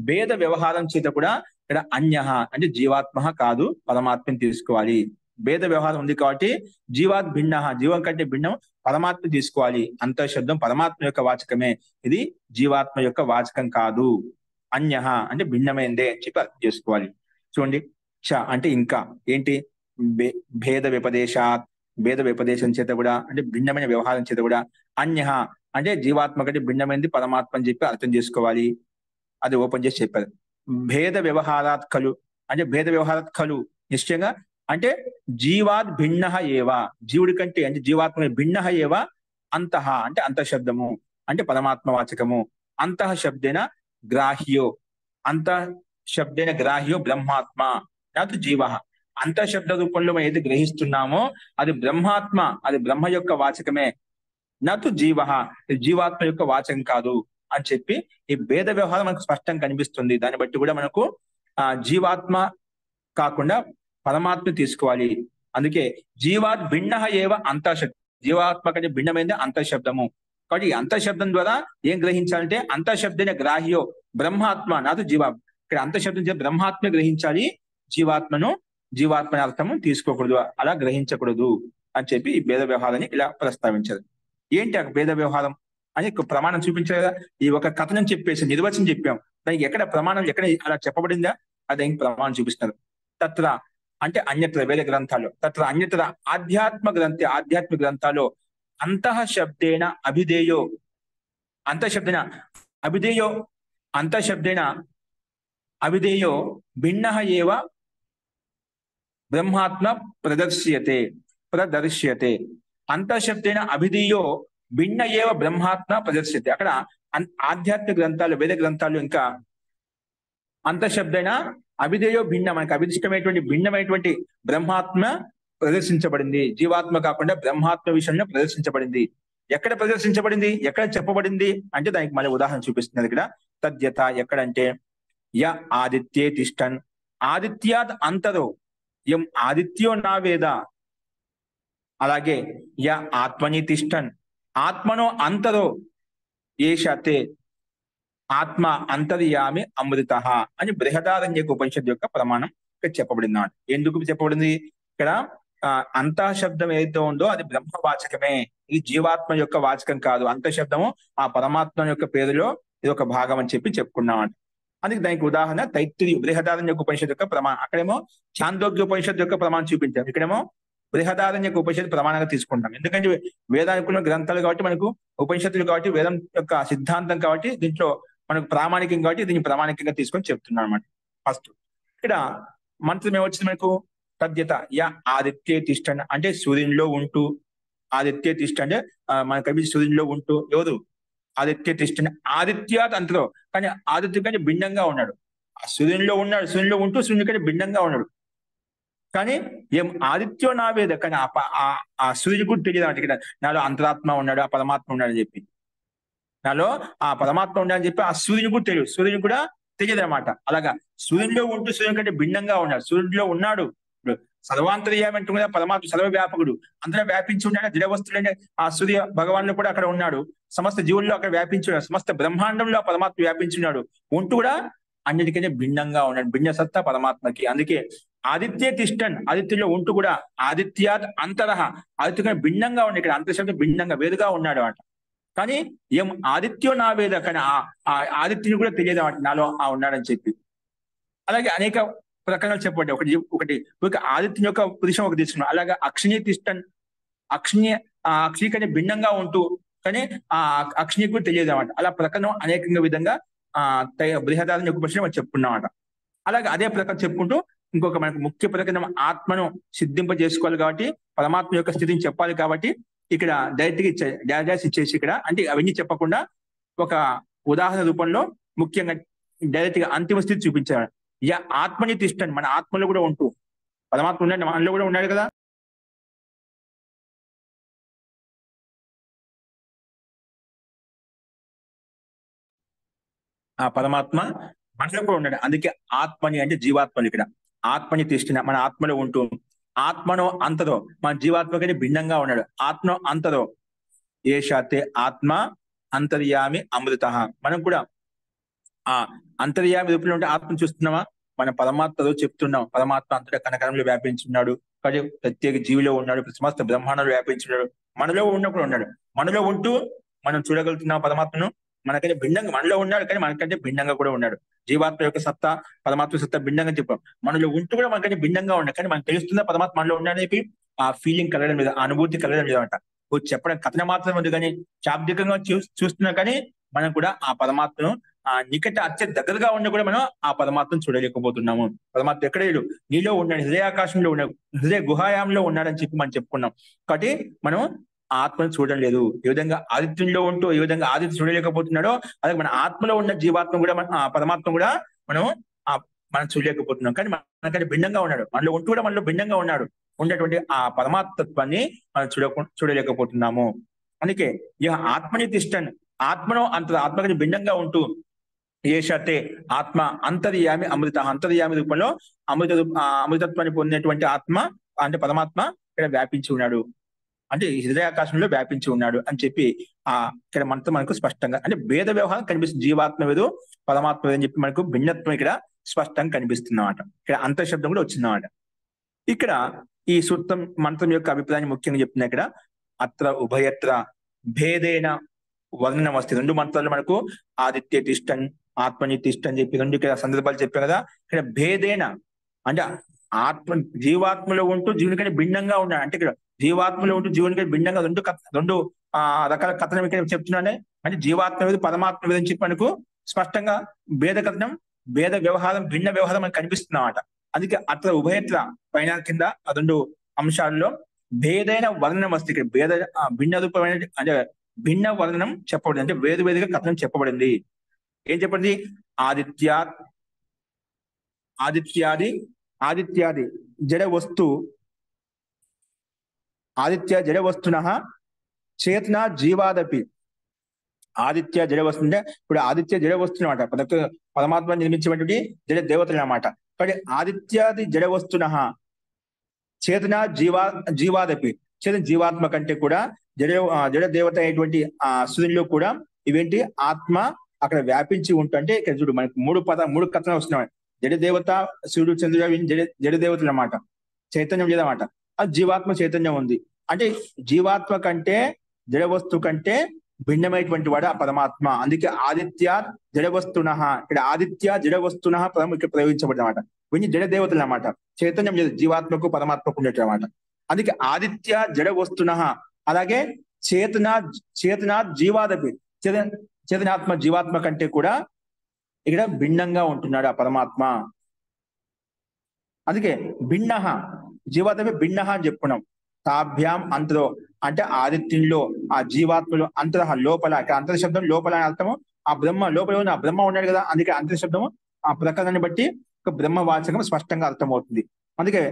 S1: భేద వ్యవహారం చేత కూడా ఇక్కడ అన్యః అంటే జీవాత్మ కాదు పరమాత్మని తీసుకోవాలి. భేద వ్యవహారం ఉంది కాబట్టి జీవాత్ భిన్న, జీవం కంటే భిన్నం పరమాత్మ తీసుకోవాలి. అంతఃశబ్దం పరమాత్మ యొక్క వాచకమే, ఇది జీవాత్మ యొక్క వాచకం కాదు. అన్యః అంటే భిన్నమైందే అని చెప్పి అర్థం చేసుకోవాలి. చూడండి, చ అంటే ఇంకా ఏంటి, భేద వ్యపదేశాత్, భేద వ్యపదేశం చేత కూడా అంటే భిన్నమైన వ్యవహారం చేత కూడా, అన్యః అంటే జీవాత్మ కంటే భిన్నమైనది పరమాత్మ అని చెప్పి అర్థం చేసుకోవాలి. అది ఓపెన్ చేసి చెప్పారు. భేద వ్యవహారాత్ ఖలు అంటే భేద వ్యవహారాత్ ఖలు నిశ్చయంగా అంటే జీవాద్ భిన్న ఏవా, జీవుడి కంటే అంటే జీవాత్మ భిన్న ఏవా అంతః అంటే అంతఃశబ్దము అంటే పరమాత్మ వాచకము. అంతః శబ్దేన గ్రాహ్యో, అంతః శబ్దేన గ్రాహ్యో బ్రహ్మాత్మ నాతో జీవ. అంతఃశబ్ద రూపంలో మనం ఏది గ్రహిస్తున్నామో అది బ్రహ్మాత్మ, అది బ్రహ్మ యొక్క వాచకమే, నాతో జీవ, జీవాత్మ యొక్క వాచకం కాదు అని చెప్పి ఈ భేద వ్యవహారం మనకు స్పష్టంగా కనిపిస్తుంది. దాన్ని బట్టి కూడా మనకు జీవాత్మ కాకుండా పరమాత్మ తీసుకోవాలి. అందుకే జీవాత్ భిన్న ఏవ అంతఃశబ్దం, జీవాత్మ కంటే భిన్నమైంది అంతఃశబ్దము. కాబట్టి ఈ అంతఃశబ్దం ద్వారా ఏం గ్రహించాలంటే అంతఃశబ్దైన గ్రాహ్యో బ్రహ్మాత్మ నాతో జీవ, ఇక్కడ అంతఃశబ్దం చేత బ్రహ్మాత్మ గ్రహించాలి, జీవాత్మని అర్థము తీసుకోకూడదు, అలా గ్రహించకూడదు అని చెప్పి ఈ భేద వ్యవహారాన్ని ఇలా ప్రస్తావించారు. ఏంటి ఆ భేద వ్యవహారం అని ప్రమాణం చూపించారు కదా. ఈ ఒక కథనం చెప్పేసి నిర్వచనం చెప్పాం, దానికి ఎక్కడ ప్రమాణం ఎక్కడ అలా చెప్పబడిందా, అది ఇంక ప్రమాణం చూపిస్తున్నారు. తత్ర అంటే అన్యత్ర వేద గ్రంథాలు, తత్ర అన్యత్ర ఆధ్యాత్మిక గ్రంథాలు అంతః శబ్దేన అభిధేయో, అంతఃశబ్దేన అభిధేయో భిన్న ఏవ బ్రహ్మాత్మ ప్రదర్శ్యతే. అంతఃశబ్దేన అభిధేయో భిన్న ఏవ బ్రహ్మాత్మ ప్రదర్శ్యతే. అక్కడ ఆధ్యాత్మిక గ్రంథాలు, వేద గ్రంథాలు ఇంకా అంతఃశబ్దైన అభిధేయో భిన్న, మనకు అభిదిష్టమైనటువంటి భిన్నమైనటువంటి బ్రహ్మాత్మ ప్రదర్శించబడింది, జీవాత్మ కాకుండా బ్రహ్మాత్మ విషయంలో ప్రదర్శించబడింది. ఎక్కడ ప్రదర్శించబడింది, ఎక్కడ చెప్పబడింది అంటే దానికి మళ్ళీ ఉదాహరణ చూపిస్తున్నారు ఇక్కడ. తద్యత ఎక్కడంటే య ఆదిత్యే తిష్టన్, ఆదిత్యాద్ అంతరో యం ఆదిత్యో నా వేద. అలాగే య ఆత్మని తిష్టన్, ఆత్మనో అంతరో ఏషతే ఆత్మ అంతర్యామి అమృత అని బృహదారణ్యక ఉపనిషత్తు యొక్క ప్రమాణం ఇక్కడ చెప్పబడింది. ఎందుకు చెప్పబడింది ఇక్కడ, అంతఃశబ్దం ఏదైతే ఉందో అది బ్రహ్మవాచకమే, ఇది జీవాత్మ యొక్క వాచకం కాదు. అంతఃశబ్దము ఆ పరమాత్మ యొక్క పేరులో ఇది ఒక భాగం అని చెప్పి చెప్పుకున్నామంట. అందుకే దానికి ఉదాహరణ తైత్తిరీయ బృహదారణ్యక ఉపనిషత్తు యొక్క ప్రమాణం. అక్కడేమో చాందోగ్య ఉపనిషత్తు యొక్క ప్రమాణం చూపించాం, ఇక్కడేమో బృహదారణ్యక ఉపనిషత్తు ప్రమాణంగా తీసుకుంటాం. ఎందుకంటే వేదానుకున్న గ్రంథాలు కాబట్టి, మనకు ఉపనిషత్తులు కాబట్టి, వేదం యొక్క సిద్ధాంతం కాబట్టి దీంట్లో మనకు ప్రామాణికం కాబట్టి దీన్ని ప్రామాణికంగా తీసుకొని చెప్తున్నాం అనమాట. ఫస్ట్ ఇక్కడ మంత్రం ఏమొచ్చింది మనకు, తద్యత య ఆదిత్య తిష్టన్ అంటే సూర్యునిలో ఉంటూ, ఆదిత్య తిష్ట అంటే మనకు కనిపించే సూర్యునిలో ఉంటూ, ఎవరు ఆదిత్య తిష్టన్, ఆదిత్యాత్ అంతలో కానీ ఆదిత్య కంటే భిన్నంగా ఉన్నాడు, ఆ సూర్యునిలో ఉన్నాడు, సూర్యునిలో ఉంటూ సూర్యుని కంటే భిన్నంగా ఉన్నాడు. కానీ ఏం ఆదిత్యో నా వేద, కానీ ఆ సూర్యుడు కూడా తెలియదు అంటే ఇక్కడ నాలో అంతరాత్మ ఉన్నాడు, ఆ పరమాత్మ ఉన్నాడు అని చెప్పి, నాలో ఆ పరమాత్మ ఉన్నాడని చెప్పి ఆ సూర్యుని కూడా తెలియదు, సూర్యుని కూడా తెలియదు అనమాట. అలాగా సూర్యునిలో ఉంటూ సూర్యుని కంటే భిన్నంగా ఉన్నాడు, సూర్యుడిలో ఉన్నాడు. సర్వాంతర్యామి అంటుంది కదా, పరమాత్మ సర్వవ్యాపకుడు, అందరూ వ్యాపించి ఉన్నాడు. జడవస్తుడు ఆ సూర్య భగవానుడు కూడా అక్కడ ఉన్నాడు, సమస్త జీవుల్లో అక్కడ వ్యాపించి ఉన్నాడు, సమస్త బ్రహ్మాండంలో పరమాత్మ వ్యాపించున్నాడు, ఉంటూ కూడా అన్నిటికంటే భిన్నంగా ఉన్నాడు, భిన్న సత్తా పరమాత్మకి. అందుకే ఆదిత్య తిష్టన్, ఆదిత్యంలో ఉంటూ కూడా ఆదిత్యాత్ అంతరహ, ఆదిత్య భిన్నంగా ఉన్నాడు. ఇక్కడ అంతశబ్దం భిన్నంగా వేరుగా ఉన్నాడు అంట. కానీ ఏం ఆదిత్యో నా వేద, కానీ ఆ ఆదిత్యుని కూడా తెలియదు అన్నమాట నాలో ఉన్నాడని చెప్పి. అలాగే అనేక ప్రకరణలు చెప్పబడ్డాయి. ఒకటి ఒక ఆదిత్యుని యొక్క పురుషం ఒక తీసుకున్నాం. అలాగే అక్షిని తిష్టన్, అక్షిని అక్షి కంటే భిన్నంగా ఉంటూ కానీ ఆ అక్షిని కూడా తెలియదు అన్నమాట. అలా ప్రకరణం అనేకంగా విధంగా బృహదారణ్య ఉపనిషత్తు మనం చెప్పుకున్నామట. అలాగే అదే ప్రకారం చెప్పుకుంటూ ఇంకొక మనకు ముఖ్య ప్రకరణం ఆత్మను సిద్ధింప చేసుకోవాలి కాబట్టి, పరమాత్మ యొక్క స్థితిని చెప్పాలి కాబట్టి ఇక్కడ డైరెక్ట్ గా ఇచ్చేసి ఇక్కడ అంటే అవన్నీ చెప్పకుండా ఒక ఉదాహరణ రూపంలో ముఖ్యంగా డైరెక్ట్ గా అంతిమ స్థితి చూపించాడు. ఆత్మని తిష్టన్, మన ఆత్మలో కూడా ఉంటూ, పరమాత్మ ఉన్నాడు మనలో కూడా ఉన్నాడు కదా. ఆ పరమాత్మ మనలో కూడా ఉన్నాడు. అందుకే ఆత్మని అంటే జీవాత్మని, ఇక్కడ ఆత్మని తిష్టిన మన ఆత్మలో ఉంటూ, ఆత్మనో అంతరో మన జీవాత్మ కంటే భిన్నంగా ఉన్నాడు. ఆత్మ అంతరో ఏషాతే ఆత్మ అంతర్యామి అమృత. మనం కూడా ఆ అంతర్యామి రూపంలో ఉంటే ఆత్మను చూస్తున్నామా, మన పరమాత్మలో చెప్తున్నాం. పరమాత్మ అంతటా కనకరంలో వ్యాపించున్నాడు, కానీ ప్రత్యేక జీవిలో ఉన్నాడు, సమస్త బ్రహ్మాండంలో వ్యాపించున్నాడు, మనలో ఉన్నప్పుడు ఉన్నాడు. మనలో ఉంటూ మనం చూడగలుగుతున్నాం పరమాత్మను. మనకంటే భిన్నంగా మనలో ఉన్నాడు, కానీ మనకంటే భిన్నంగా కూడా ఉన్నాడు. జీవాత్మ యొక్క సత్తా, పరమాత్మ సత్తా భిన్నంగా చెప్పాం. మనలో ఉంటూ కూడా మనకంటే భిన్నంగా ఉన్నాడు, కానీ మనకు తెలుస్తుందా పరమాత్మ మనలో ఉన్నాడని చెప్పి ఆ ఫీలింగ్ కలగడం మీద, ఆ అనుభూతి కలగడం లేదంట. చెప్పడం కథన మాత్రం ఉంది, కానీ శాబ్దికంగా చూస్తున్నా కానీ మనం కూడా ఆ పరమాత్మను నికట అత్యంత దగ్గరగా ఉండి కూడా మనం ఆ పరమాత్మను చూడలేకపోతున్నాము. పరమాత్మ ఎక్కడ లేడు, నీలో ఉన్నాడు, హృదయాకాశంలో ఉన్నాడు, హృదయ గుహాయాంలో ఉన్నాడని చెప్పి మనం చెప్పుకున్నాం. కాబట్టి మనం ఆత్మను చూడడం లేదు. ఏ విధంగా ఆదిత్యంలో ఉంటూ ఏ విధంగా ఆదిత్య చూడలేకపోతున్నాడో, అలాగే మన ఆత్మలో ఉన్న జీవాత్మ కూడా ఆ పరమాత్మ కూడా మనం మనం చూడలేకపోతున్నాం. కానీ మనకంటే భిన్నంగా ఉన్నాడు, మనలో ఉంటూ కూడా మనలో భిన్నంగా ఉన్నాడు. ఉన్నటువంటి ఆ పరమాత్మత్వాన్ని మనం చూడలేకపోతున్నాము. అందుకే ఇక ఆత్మని తిష్టన్, ఆత్మను ఆత్మకి భిన్నంగా ఉంటూ ఏషతే ఆత్మ అంతర్యామి అమృత, అంతర్యామి రూపంలో అమృతత్వాన్ని పొందినటువంటి ఆత్మ అంటే పరమాత్మ ఇక్కడ వ్యాపించి ఉన్నాడు, అంటే హృదయాకాశంలో వ్యాపించి ఉన్నాడు అని చెప్పి ఇక్కడ మనకు స్పష్టంగా అంటే భేద వ్యవహారం కనిపిస్తుంది. జీవాత్మ వేదు పరమాత్మ వేదు అని చెప్పి మనకు భిన్నత్వం ఇక్కడ స్పష్టంగా కనిపిస్తుంది అన్నమాట. ఇక్కడ అంతఃశబ్దం కూడా వచ్చిందన్నమాట. ఇక్కడ ఈ సూత్రం మంత్రం యొక్క అభిప్రాయాన్ని ముఖ్యంగా చెప్తున్నా. ఇక్కడ అత్ర ఉభయత్ర భేదేన వర్ణనం వస్తుంది. రెండు మంత్రాలు మనకు ఆదిత్య తిష్టన్, ఆత్మని తిష్టన్ అని చెప్పి రెండు ఇక్కడ సందర్భాలు చెప్పారు కదా. ఇక్కడ భేదేన అంటే ఆత్మ జీవాత్మలో ఉంటూ జీవుని కంటే భిన్నంగా ఉన్నాడు. అంటే ఇక్కడ జీవాత్మలో ఉంటూ జీవుని కంటే భిన్నంగా రెండు రకాల కథనం ఇక్కడ చెప్తున్నానే. అంటే జీవాత్మ వేదు పరమాత్మ వేదు అని చెప్పి మనకు స్పష్టంగా భేద కథనం, భేద వ్యవహారం, భిన్న వ్యవహారం మనకు కనిపిస్తుంది అన్నమాట. అందుకే అత్ర ఉభయత్ర పైన కింద ఆ రెండు అంశాల్లో భేదైన వర్ణనం వస్తుంది. ఇక్కడ భిన్న రూపమైన అంటే భిన్న వర్ణనం చెప్పబడింది, అంటే వేరుగా కథనం చెప్పబడింది. ఏం చెప్పండి? ఆదిత్యాది జడ వస్తున చేతన జీవాదపి. ఆదిత్య జడ వస్తుంటే ఇప్పుడు ఆదిత్య జడ వస్తున్న మాట పరమాత్మ నిర్మించినటువంటి జడ దేవతలు అన్నమాట. కాబట్టి ఆదిత్యాది జడ వస్తున చేతన జీవాదపి, చేతన జీవాత్మ కంటే కూడా జడ దేవత అయినటువంటి సూర్యుల్లో కూడా ఇవేంటి ఆత్మ అక్కడ వ్యాపించి ఉంటుంటే ఇక్కడ చూడు మనకి మూడు కథనాలు వస్తున్నాయి. జడ దేవత, సూర్యుడు, చంద్రుడు జడ దేవతలు అన్నమాట. చైతన్యం లేదన్నమాట. అది జీవాత్మ చైతన్యం ఉంది. అంటే జీవాత్మ కంటే జడ వస్తువు కంటే భిన్నమైనటువంటి వాడు ఆ పరమాత్మ. అందుకే ఆదిత్య జడ వస్తున, ఇక్కడ ఆదిత్య జడ వస్తున పదం ఇక్కడ ప్రయోగించబడింది అన్నమాట. ఇవన్నీ జడ దేవతలు అన్నమాట. చైతన్యం లేదు జీవాత్మకు పరమాత్మకు ఉండేట అన్నమాట. అందుకే ఆదిత్య జడ వస్తున, అలాగే చేతన జీవాదపి, చేతనాత్మ జీవాత్మ కంటే కూడా ఇక్కడ భిన్నంగా ఉంటున్నాడు ఆ పరమాత్మ. అందుకే భిన్న జీవాత్మ భిన్న అని చెప్పుకున్నాం. తాభ్యాం అంతరో అంటే ఆదిత్యంలో ఆ జీవాత్మలో అంతర లోపల, అంతర శబ్దం లోపల అని అర్థము. ఆ బ్రహ్మ లోపల ఉన్న బ్రహ్మ ఉన్నాడు కదా, అందుకే అంతర శబ్దము ఆ ప్రకరణాన్ని బట్టి ఒక బ్రహ్మవాచకం స్పష్టంగా అర్థమవుతుంది. అందుకే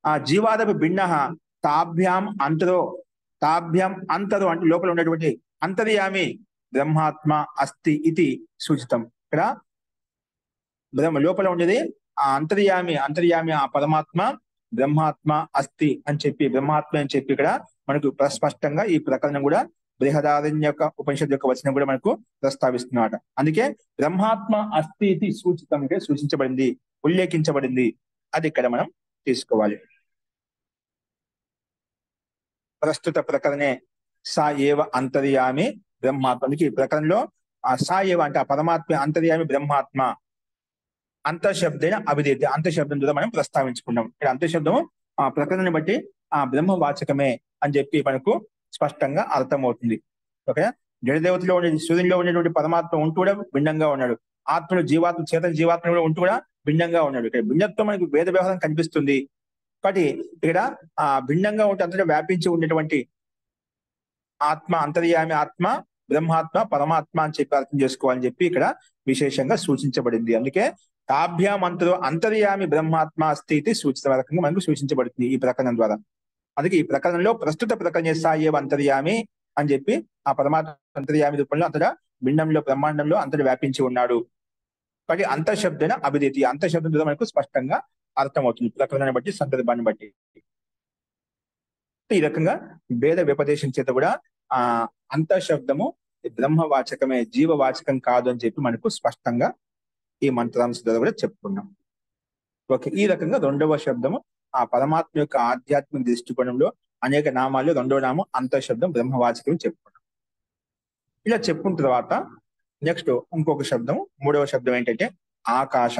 S1: ఆ జీవాదపి భిన్న తాభ్యాం అంతరు అంటే లోపల ఉన్నటువంటి అంతర్యామి బ్రహ్మాత్మ అస్తి ఇది సూచితం. ఇక్కడ బ్రహ్మ లోపల ఉండేది ఆ అంతర్యామి ఆ పరమాత్మ బ్రహ్మాత్మ అస్తి అని చెప్పి, బ్రహ్మాత్మ అని చెప్పి ఇక్కడ మనకు స్పష్టంగా ఈ ప్రకరణం కూడా బృహదారణ్య యొక్క ఉపనిషత్తు యొక్క వచనం కూడా మనకు ప్రస్తావిస్తున్నమాట. అందుకే బ్రహ్మాత్మ అస్తి ఇది సూచితం, అంటే సూచించబడింది, ఉల్లేఖించబడింది. అది ఇక్కడ మనం తీసుకోవాలి. ప్రస్తుత ప్రకరణే సా ఏవ అంతర్యామి బ్రహ్మాత్మ. అందుకే ఈ ప్రకరణంలో ఆ సాయేవ అంటే ఆ పరమాత్మ అంతర్యామి బ్రహ్మాత్మ అంతఃశబ్దైన అభిధేయత అంతఃశబ్దం ద్వారా మనం ప్రస్తావించుకున్నాం. ఇక్కడ అంతఃశబ్దము ఆ ప్రకరణని బట్టి ఆ బ్రహ్మవాచకమే అని చెప్పి మనకు స్పష్టంగా అర్థమవుతుంది. ఓకే, జడదేవతలో ఉండే సూర్యునిలో ఉండేటువంటి పరమాత్మ ఉంటూ కూడా భిన్నంగా ఉన్నాడు. ఆత్మలు జీవాత్మ చేతన జీవాత్మ కూడా ఉంటూ కూడా భిన్నంగా ఉన్నాడు. ఇక్కడ భిన్నత్వం మనకు వేద వ్యవహారం కనిపిస్తుంది. కాబట్టి ఇక్కడ ఆ భిన్నంగా ఉంటే అంతటా వ్యాపించి ఉండేటువంటి ఆత్మ అంతర్యామి ఆత్మ బ్రహ్మాత్మ పరమాత్మ అని చెప్పి అర్థం చేసుకోవాలని చెప్పి ఇక్కడ విశేషంగా సూచించబడింది. అందుకే తాభ్యామంతరు అంతర్యామి బ్రహ్మాత్మ స్థితి సూచిత రకంగా మనకు సూచించబడుతుంది ఈ ప్రకరణం ద్వారా. అందుకే ఈ ప్రకరణంలో ప్రస్తుత ప్రకరణ సాయేవ అంతర్యామి అని చెప్పి ఆ పరమాత్మ అంతర్యామి రూపంలో అంతటా భిన్నంలో బ్రహ్మాండంలో అంతటా వ్యాపించి ఉన్నాడు. కాబట్టి అంతఃశబ్దన అభిధేతి అంతఃశబ్దం ద్వారా మనకు స్పష్టంగా అర్థమవుతుంది ప్రకరణాన్ని బట్టి సందర్భాన్ని బట్టి. ఈ రకంగా భేద వ్యపదేశం చేత కూడా ఆ అంతఃశబ్దము బ్రహ్మవాచకమే జీవవాచకం కాదు అని చెప్పి మనకు స్పష్టంగా ఈ మంత్రాంశ ద్వారా కూడా చెప్పుకున్నాం. ఓకే, ఈ రకంగా రెండవ శబ్దము ఆ పరమాత్మ యొక్క ఆధ్యాత్మిక దృష్టికోణంలో అనేక నామాల్లో రెండవ నామం అంతఃశబ్దం బ్రహ్మవాచకం చెప్పుకున్నాం. ఇలా చెప్పుకున్న తర్వాత నెక్స్ట్ ఇంకొక శబ్దం మూడవ శబ్దం ఏంటంటే ఆకాశ.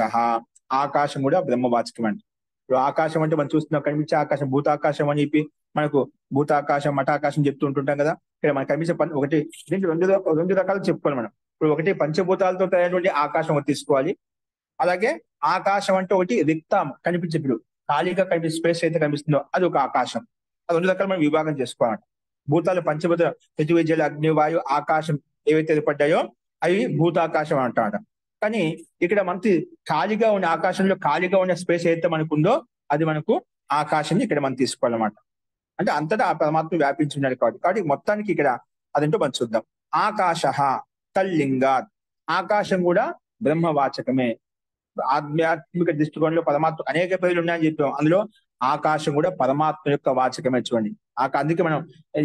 S1: ఆకాశం కూడా బ్రహ్మవాచకం అండి. ఇప్పుడు ఆకాశం అంటే మనం చూస్తున్నాం కనిపించే ఆకాశం భూతాకాశం అని చెప్పి మనకు భూతాకాశం మఠాకాశం చెప్తూ ఉంటుంటాం కదా. ఇక్కడ మనకు కనిపించే ఒకటి దీంట్లో రెండు రకాలు చెప్పుకోవాలి మనం. ఇప్పుడు ఒకటి పంచభూతాలతో తయారైనటువంటి ఆకాశం తీసుకోవాలి. అలాగే ఆకాశం అంటే ఒకటి రిక్తం కనిపించే ఇప్పుడు ఖాళీగా కనిపించే స్పేస్ అయితే కనిపిస్తుందో అది ఒక ఆకాశం. అది రెండు రకాలు మనం విభాగం చేసుకోవాలి. భూతాలు పంచభూత పృథివీ జల అగ్ని వాయు ఆకాశం ఏవైతే ఏర్పడ్డాయో అవి భూతాకాశం అంటాడ. కానీ ఇక్కడ మనకి ఖాళీగా ఉన్న ఆకాశంలో ఖాళీగా ఉన్న స్పేస్ ఏదైతే మనకు ఉందో అది మనకు ఆకాశం ఇక్కడ మనం తీసుకోవాలన్నమాట. అంటే అంతటా ఆ పరమాత్మ వ్యాపించి ఉన్నాడు కాబట్టి మొత్తానికి ఇక్కడ అదేంటో మనం చూద్దాం. ఆకాశ తల్లింగాత్ ఆకాశం కూడా బ్రహ్మవాచకమే. ఆధ్యాత్మిక దృష్టికోణంలో పరమాత్మ అనేక పేర్లు ఉన్నాయని చెప్పాం. అందులో ఆకాశం కూడా పరమాత్మ యొక్క వాచకమే. చూడండి అందుకే మనం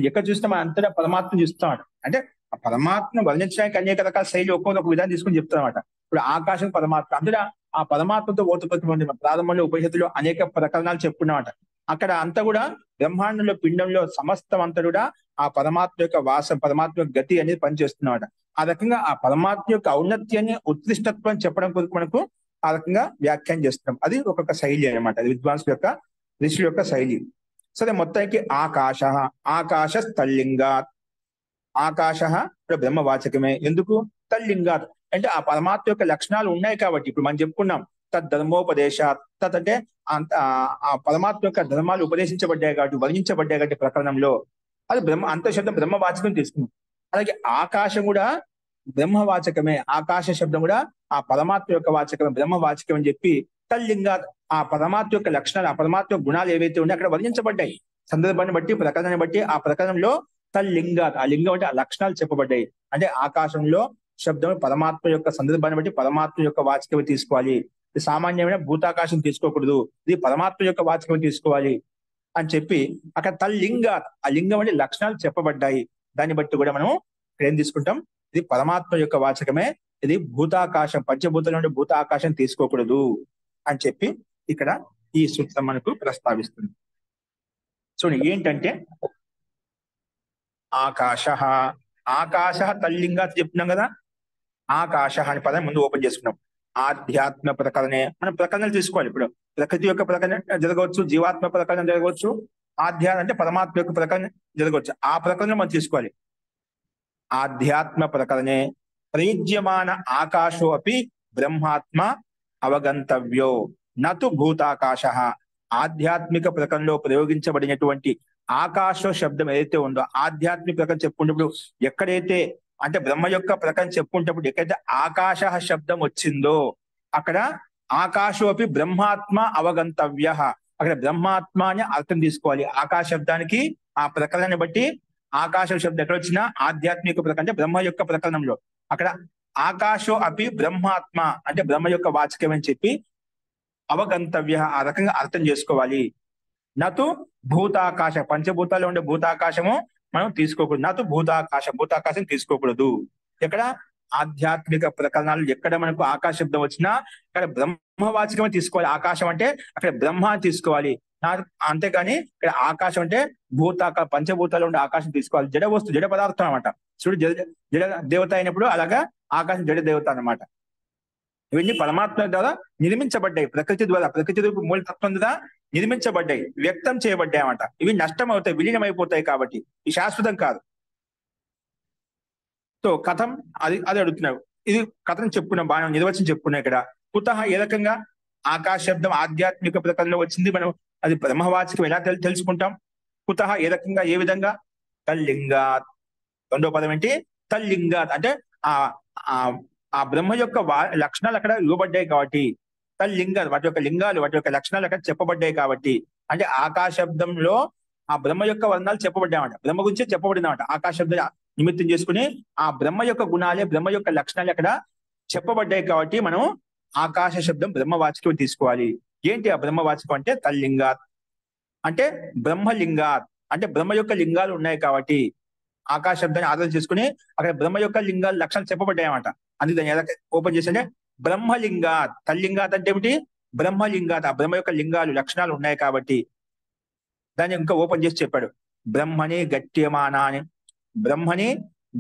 S1: ఎక్కడ చూస్తే మనం అంతటా పరమాత్మ చూస్తాం. అంటే ఆ పరమాత్మను వర్ణించడానికి అనేక రకాల శైలి ఒక్కొక్క విధానం తీసుకుని చెప్తానమాట. ఇప్పుడు ఆకాశం పరమాత్మ అంతటా ఆ పరమాత్మతో ఓతపత్తి ప్రారంభంలో ఉపనిషత్తులో అనేక ప్రకరణాలు చెప్పుకున్నామట. అక్కడ అంతా కూడా బ్రహ్మాండంలో పిండంలో సమస్తం అంతా కూడా ఆ పరమాత్మ యొక్క వాసం పరమాత్మ యొక్క గతి అనేది పనిచేస్తున్నమాట. ఆ రకంగా ఆ పరమాత్మ యొక్క ఔన్నత్యాన్ని ఉత్కృష్టత్వం చెప్పడం కొరకు మనకు ఆ రకంగా వ్యాఖ్యానం చేస్తున్నాం. అది ఒక్కొక్క శైలి అనమాట. అది విద్వాంసుల యొక్క ఋషుల యొక్క శైలి. సరే, మొత్తానికి ఆకాశ ఆకాశ తల్లింగాత్ ఆకాశ బ్రహ్మవాచకమే. ఎందుకు తల్లింగాత్ అంటే ఆ పరమాత్మ యొక్క లక్షణాలు ఉన్నాయి కాబట్టి. ఇప్పుడు మనం చెప్పుకున్నాం తద్ధర్మోపదేశాత్ తత్ అంటే ఆ పరమాత్మ యొక్క ధర్మాలు ఉపదేశించబడ్డాయి కాబట్టి వర్ణించబడ్డాయి కాబట్టి ప్రకరణంలో అది అంతఃశబ్దం బ్రహ్మవాచకం తీసుకుంది. అలాగే ఆకాశం కూడా బ్రహ్మవాచకమే. ఆకాశ శబ్దం కూడా ఆ పరమాత్మ యొక్క వాచకమే బ్రహ్మవాచకం అని చెప్పి తల్లింగా ఆ పరమాత్మ యొక్క లక్షణాలు ఆ పరమాత్మ గుణాలు ఏవైతే ఉన్నాయో అక్కడ వర్ణించబడ్డాయి. సందర్భాన్ని బట్టి ప్రకరణాన్ని బట్టి ఆ ప్రకరణంలో తల్లింగా ఆ లింగం అంటే ఆ లక్షణాలు చెప్పబడ్డాయి. అంటే ఆకాశంలో శబ్దం పరమాత్మ యొక్క సందర్భాన్ని బట్టి పరమాత్మ యొక్క వాచకమే తీసుకోవాలి. ఇది సామాన్యమైన భూతాకాశం తీసుకోకూడదు, ఇది పరమాత్మ యొక్క వాచకమే తీసుకోవాలి అని చెప్పి అక్కడ తల్లింగా ఆ లింగం అంటే లక్షణాలు చెప్పబడ్డాయి. దాన్ని బట్టి కూడా మనం ఇక్కడ ఏం తీసుకుంటాం, ఇది పరమాత్మ యొక్క వాచకమే, ఇది భూతాకాశం పంచభూతాల నుండి భూతాకాశం తీసుకోకూడదు అని చెప్పి ఇక్కడ ఈ సూత్రం మనకు ప్రస్తావిస్తుంది. చూడండి ఏంటంటే ఆకాశ ఆకాశ తల్లింగా చెప్తున్నాం కదా. ఆకాశ అని పదం ముందు ఓపెన్ చేసుకున్నాం. ఆధ్యాత్మ ప్రకరణే మనం ప్రకరణలు తీసుకోవాలి. ఇప్పుడు ప్రకృతి యొక్క ప్రకరణ జరగవచ్చు, జీవాత్మ ప్రకరణ జరగవచ్చు, ఆధ్యాత్మ అంటే పరమాత్మ యొక్క ప్రకరణ జరగవచ్చు. ఆ ప్రకరణం మనం తీసుకోవాలి. ఆధ్యాత్మ ప్రకరణే ప్రయుజ్యమాన ఆకాశో అపి బ్రహ్మాత్మ అవగంతవ్యో నతు భూతాకాశ. ఆధ్యాత్మిక ప్రకరణలో ప్రయోగించబడినటువంటి ఆకాశ శబ్దం ఏదైతే ఉందో ఆధ్యాత్మిక ప్రకరణ చెప్పుకున్నప్పుడు ఎక్కడైతే అంటే బ్రహ్మ యొక్క ప్రకరణ చెప్పుకునేటప్పుడు ఎక్కడైతే ఆకాశ శబ్దం వచ్చిందో అక్కడ ఆకాశోపి బ్రహ్మాత్మ అవగంతవ్య. అక్కడ బ్రహ్మాత్మ అని అర్థం తీసుకోవాలి. ఆకాశ శబ్దానికి ఆ ప్రకరణాన్ని బట్టి ఆకాశ శబ్దం ఎక్కడ వచ్చినా ఆధ్యాత్మిక ప్రకరణ అంటే బ్రహ్మ యొక్క ప్రకరణంలో అక్కడ ఆకాశో అపి బ్రహ్మాత్మ అంటే బ్రహ్మ యొక్క వాచకం అని చెప్పి అవగంతవ్య ఆ రకంగా అర్థం చేసుకోవాలి. నతు భూతాకాశ పంచభూతాల్లో ఉండే భూతాకాశము మనం తీసుకోకూడదు. నతు భూతాకాశం తీసుకోకూడదు. ఎక్కడ ఆధ్యాత్మిక ప్రకరణాలు ఎక్కడ మనకు ఆకాశ శబ్దం వచ్చినా అక్కడ బ్రహ్మవాచకమే తీసుకోవాలి. ఆకాశం అంటే అక్కడ బ్రహ్మ తీసుకోవాలి. అంతేకాని ఇక్కడ ఆకాశం అంటే పంచభూతాలు ఉండే ఆకాశం తీసుకోవాలి. జడ వస్తువు, జడ పదార్థం అనమాట. సూర్యుడు జడ దేవత అయినప్పుడు అలాగా ఆకాశం జడ దేవత అన్నమాట. ఇవన్నీ పరమాత్మ ద్వారా నిర్మించబడ్డాయి. ప్రకృతి రూప మూలతత్వం ద్వారా నిర్మించబడ్డాయి, వ్యక్తం చేయబడ్డాయి అన్నమాట. ఇవి నష్టం అవుతాయి, విలీనం అయిపోతాయి. కాబట్టి ఈ శాశ్వతం కాదు. సో కథం అది అడుగుతున్నావు. ఇది కథను చెప్పుకున్నాం, బాగా నిర్వచనం చెప్పుకున్నాం. ఇక్కడ కుతః ఏ రకంగా ఆకాశ శబ్దం ఆధ్యాత్మిక ప్రకరణలో వచ్చింది, మనం అది బ్రహ్మవాచకం ఎలా తెలుసుకుంటాం. కుతః ఏ రకంగా, ఏ విధంగా, తల్లింగాత్. రెండో పదం ఏంటి? తల్లింగాత్ అంటే ఆ బ్రహ్మ యొక్క లక్షణాలు అక్కడ ఇవ్వబడ్డాయి కాబట్టి, తల్లింగాలు వాటి యొక్క లింగాలు, వాటి యొక్క లక్షణాలు అక్కడ చెప్పబడ్డాయి కాబట్టి, అంటే ఆకాశ శబ్దంలో ఆ బ్రహ్మ యొక్క వర్ణాలు చెప్పబడ్డాయన్నమాట. బ్రహ్మ గురించే చెప్పబడిందన్నమాట. ఆకాశ శబ్ద నిమిత్తం చేసుకుని ఆ బ్రహ్మ యొక్క గుణాలే, బ్రహ్మ యొక్క లక్షణాలు అక్కడ చెప్పబడ్డాయి కాబట్టి మనం ఆకాశ శబ్దం బ్రహ్మవాచకం తీసుకోవాలి. ఏంటి ఆ బ్రహ్మవాచకం అంటే? తల్లింగాత్ అంటే బ్రహ్మలింగాత్ అంటే బ్రహ్మ యొక్క లింగాలు ఉన్నాయి కాబట్టి ఆకాశ శబ్దాన్ని ఆధారం చేసుకుని అక్కడ బ్రహ్మ యొక్క లింగాలు లక్షణాలు చెప్పబడ్డాయి అన్నమాట. అందుకే దాన్ని ఎలా ఓపెన్ చేసి అంటే బ్రహ్మలింగాత్. తల్లింగాత్ అంటే ఏమిటి? బ్రహ్మలింగాత్, ఆ బ్రహ్మ యొక్క లింగాలు లక్షణాలు ఉన్నాయి కాబట్టి దాన్ని ఇంకా ఓపెన్ చేసి చెప్పాడు. బ్రహ్మని గట్యమానాని, బ్రహ్మని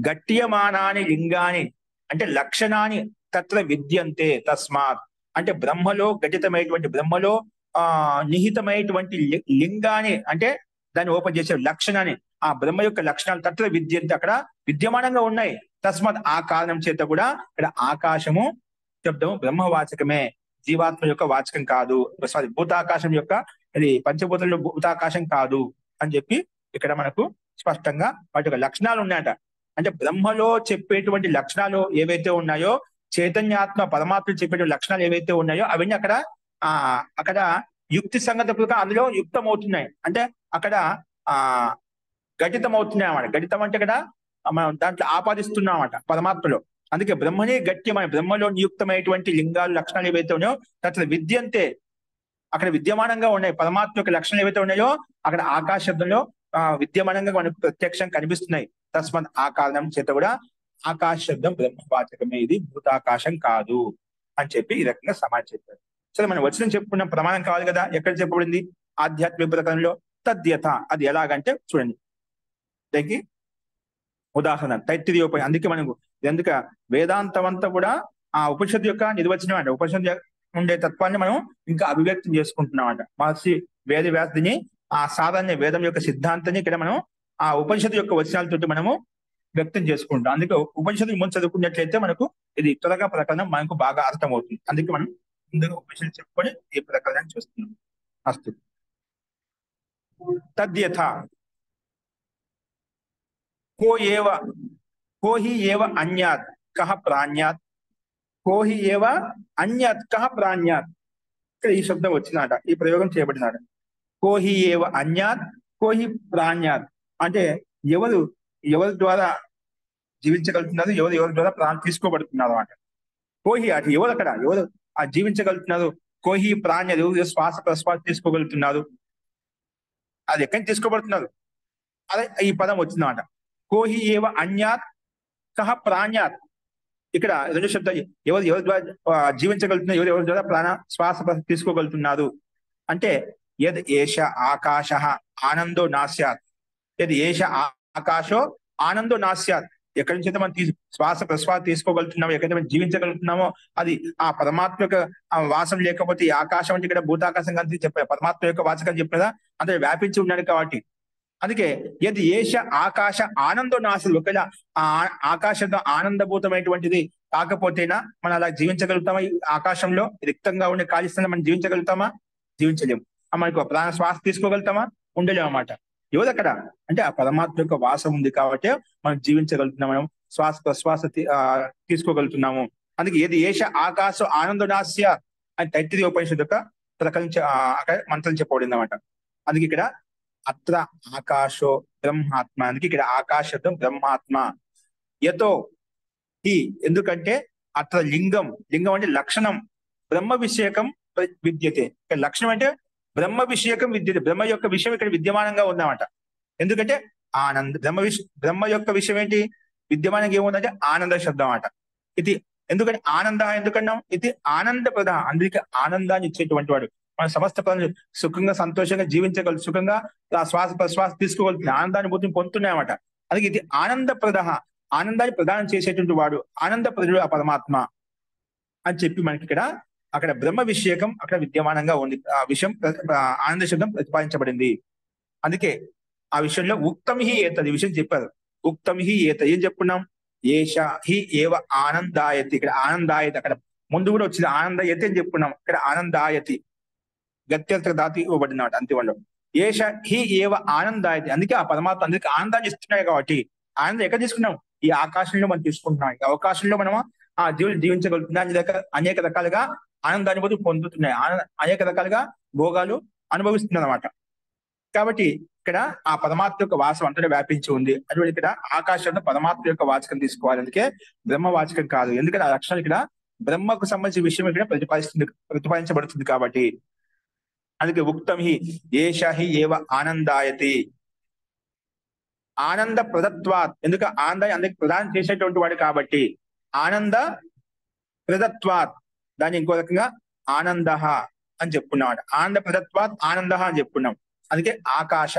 S1: గట్యమానాని లింగాని అంటే లక్షణాన్ని తత్ర విద్యంతే తస్మాత్ అంటే బ్రహ్మలో ఘటితమైనటువంటి, బ్రహ్మలో నిహితమైనటువంటి లింగాని అంటే దాన్ని ఓపెన్ చేసే లక్షణాన్ని, ఆ బ్రహ్మ యొక్క లక్షణాలు తత్ర విద్యంతే అక్కడ విద్యమానంగా ఉన్నాయి. తస్మాత్ ఆ కారణం చేత కూడా ఇక్కడ ఆకాశము శబ్దము బ్రహ్మవాచకమే, జీవాత్మ యొక్క వాచకం కాదు. సారీ, భూతాకాశం యొక్క, అది పంచభూతంలో భూతాకాశం కాదు అని చెప్పి ఇక్కడ మనకు స్పష్టంగా వాటి యొక్క లక్షణాలు ఉన్నాయట. అంటే బ్రహ్మలో చెప్పేటువంటి లక్షణాలు ఏవైతే ఉన్నాయో, చైతన్యాత్మ పరమాత్మ చెప్పేటువంటి లక్షణాలు ఏవైతే ఉన్నాయో అవన్నీ అక్కడ యుక్తి సంగత అందులో యుక్తం అవుతున్నాయి. అంటే అక్కడ ఘటితం అవుతున్నాయి అన్నమాట. ఘటితం అంటే ఇక్కడ మనం దాంట్లో ఆపాదిస్తున్నామట పరమాత్మలో. అందుకే బ్రహ్మనే గట్యమైన, బ్రహ్మలో నియుక్తమైనటువంటి లింగాలు లక్షణాలు ఏవైతే ఉన్నాయో తట్ల విద్యంతే అక్కడ విద్యమానంగా ఉన్నాయి. పరమాత్మ యొక్క లక్షణాలు ఏవైతే ఉన్నాయో అక్కడ ఆకాశ శబ్దంలో విద్యమానంగా మనకు ప్రత్యక్షం కనిపిస్తున్నాయి. తస్మాత్ ఆ కారణం చేత కూడా ఆకాశ శబ్దం బ్రహ్మవాచకమే, ఇది భూతాకాశం కాదు అని చెప్పి ఈ రకంగా సమాజం చెప్పారు. సరే, మనం వచనం చెప్పుకున్న ప్రమాణం కావాలి కదా. ఎక్కడ చెప్పబడింది? ఆధ్యాత్మిక ప్రకరణలో. తద్యథ అది ఎలాగంటే చూడండి, దానికి ఉదాహరణ తైత్తిరీయోప. అందుకే మనకు ఎందుక వేదాంతం అంతా కూడా ఆ ఉపనిషత్తు యొక్క నిర్వచనం అంటే ఉపనిషత్తు ఉండే తత్వాన్ని మనం ఇంకా అభివ్యక్తం చేసుకుంటున్నాం అంట. మహర్షి వేదవ్యాసుని ఆ సాధారణ వేదం యొక్క సిద్ధాంతాన్ని ఇక్కడ మనం ఆ ఉపనిషత్తు యొక్క వచనాలతోటి మనము వ్యక్తం చేసుకుంటాం. అందుకే ఉపనిషత్తు ముందు చదువుకున్నట్లయితే మనకు ఇది త్వరగా ప్రకరణం మనకు బాగా అర్థమవుతుంది. అందుకే మనం ముందుగా ఉపనిషత్తు చెప్పుకొని ఈ ప్రకరణాన్ని చూస్తున్నాం. అస్తు తద్యథ को हि एव अन्यात् कः प्राण्यात्, को हि एव अन्यात् कः प्राण्यात्. ఇక్కడ ఈ శబ్దం వచ్చినాట, ఈ ప్రయోగం చేయబడినాడు. కో హి ఏవ అన్యాత్, కో హి ప్రాణ్యాత్ అంటే ఎవరు ద్వారా జీవించగలుగుతున్నారు, ఎవరి ద్వారా ప్రాణం తీసుకోబడుతున్నారు అన్నమాట. కోహి అటు ఎవరు, అక్కడ ఎవరు ఆ జీవించగలుగుతున్నారు. కోహి ప్రాణ్యాత్ ఎవరు శ్వాస ప్రశ్వాస తీసుకోగలుగుతున్నారు, అది ఎక్కడి నుంచి తీసుకోబడుతున్నారు, అదే ఈ పదం వచ్చిందన్నమాట. కోహి ఏవ అన్యాత్ కహ ప్రాణ్యాత్. ఇక్కడ రెండు శబ్దాలు, ఎవరి ద్వారా జీవించగలుగుతున్నారు, ఎవరి ద్వారా ప్రాణ శ్వాస తీసుకోగలుగుతున్నారు అంటే యద్ ఏష ఆకాశ ఆనందో నాస్యాత్, యద్ ఏష ఆకాశో ఆనందో నాస్యాత్. ఎక్కడి నుంచి అయితే మనం శ్వాస ప్రశ్వాస తీసుకోగలుగుతున్నామో, ఎక్కడైతే మనం జీవించగలుగుతున్నామో అది ఆ పరమాత్మ యొక్క వాసం లేకపోతే ఈ ఆకాశం అంటే ఇక్కడ భూతాకాశం కానీ చెప్పారు. పరమాత్మ యొక్క వాచకం చెప్పినదా అంటే వ్యాపించి ఉన్నాడు కాబట్టి. అందుకే యది ఏష ఆకాశ ఆనందో నాశలు. ఒకవేళ ఆ ఆకాశంలో ఆనందభూతమైనటువంటిది కాకపోతేనా మనం అలా జీవించగలుగుతామా? ఈ ఆకాశంలో రిక్తంగా ఉండే ఖాళీ స్థలంలో మనం జీవించగలుగుతామా? జీవించలేము. మనకు ప్రాణ శ్వాస తీసుకోగలుగుతామా? ఉండలేము అన్నమాట. ఎవరు అక్కడ అంటే ఆ పరమాత్మ యొక్క వాసం ఉంది కాబట్టి మనం జీవించగలుగుతున్నాం, మనం శ్వాస ప్రశ్వాస తీసుకోగలుగుతున్నాము. అందుకే ఏది ఏష ఆకాశ ఆనందో నాస్య అని తైత్తిరీయ ఉపనిషత్తు యొక్క ప్రకరించి మంత్రం చెప్పబడింది అన్నమాట. అందుకే ఇక్కడ అత్ర ఆకాశో బ్రహ్మాత్మ, అందుకే ఇక్కడ ఆకాశ శబ్దం బ్రహ్మాత్మ. యతో హి ఎందుకంటే అత్ర లింగం అంటే లక్షణం, బ్రహ్మ విషయకం విద్యతే. ఇక్కడ లక్షణం అంటే బ్రహ్మ విషయకం విద్యతే, బ్రహ్మ యొక్క విషయం ఇక్కడ విద్యమానంగా ఉందన్నమాట. ఎందుకంటే ఆనంద బ్రహ్మ యొక్క విషయం ఏంటి విద్యమానంగా ఏముందంటే ఆనంద శబ్దం అన్నమాట. ఇది ఎందుకంటే ఆనంద ఎందుకన్నాం, ఇది ఆనంద ప్రద, అందుకే ఆనందాన్ని ఇచ్చేటువంటి వాడు. మన సమస్త పనులు సుఖంగా సంతోషంగా జీవించగలరు, సుఖంగా ఆ శ్వాస ప్రశ్వాస తీసుకోగలుగుతుంది, ఆనందానుభూతిని పొందుతున్నాయన్నమాట. అందుకే ఇది ఆనందప్రద, ఆనందాన్ని ప్రదానం చేసేటువంటి వాడు, ఆనందప్రదుడు ఆ పరమాత్మ అని చెప్పి మనకి ఇక్కడ అక్కడ బ్రహ్మ విషయకం అక్కడ విద్యమానంగా ఉంది. ఆ విషయం ఆనంద శబ్దం ప్రతిపాదించబడింది. అందుకే ఆ విషయంలో ఉక్తం హి ఏతది విషయం చెప్పారు. ఉక్తం హి ఏత ఏం చెప్పుకున్నాం? ఏష హి ఏవ ఆనందాయతి. ఇక్కడ ఆనందాయతి, అక్కడ ముందు కూడా వచ్చింది ఆనందయతి అని చెప్పుకున్నాం. ఇక్కడ ఆనందాయతి గత్యంతర దాతి ఇవ్వబడినాడు అంతిమంలో. ఏష హి ఏవ ఆనందాయతి, అందుకే ఆ పరమాత్మ అందరికి ఆనందాన్ని ఇస్తున్నాడు. కాబట్టి ఆనందం ఎక్కడ తీసుకున్నాం? ఈ ఆకాశంలో మనం తీసుకుంటున్నాం. ఈ అవకాశంలో మనం ఆ జీవించగలుగుతున్నాం. అనేక రకాలుగా ఆనందానుభూతి పొందుతున్నాయి, అనేక రకాలుగా భోగాలు అనుభవిస్తుంది అన్నమాట. కాబట్టి ఇక్కడ ఆ పరమాత్మ యొక్క వాసం అంతటా వ్యాపించి ఉంది. అటువంటి ఇక్కడ ఆకాశంలో పరమాత్మ యొక్క వాచకం తీసుకోవాలి. అందుకే బ్రహ్మ వాచకం కాదు. ఎందుకంటే ఆ లక్షణాలు ఇక్కడ బ్రహ్మకు సంబంధించిన విషయం ఇక్కడ ప్రతిపాదించబడుతుంది కాబట్టి. అందుకే ఉక్తం హి ఏష హి ఏవ ఆనందాయతి, ఆనంద ప్రదత్వాత్, ఎందుకు ఆనందాన్ని అందరికి ప్రదానం చేసేటువంటి వాడు కాబట్టి ఆనంద ప్రదత్వాత్, దాన్ని ఇంకో రకంగా ఆనంద అని చెప్పుకున్నాం. ఆనంద ప్రదత్వాత్ ఆనంద అని చెప్పుకున్నాం. అందుకే ఆకాశ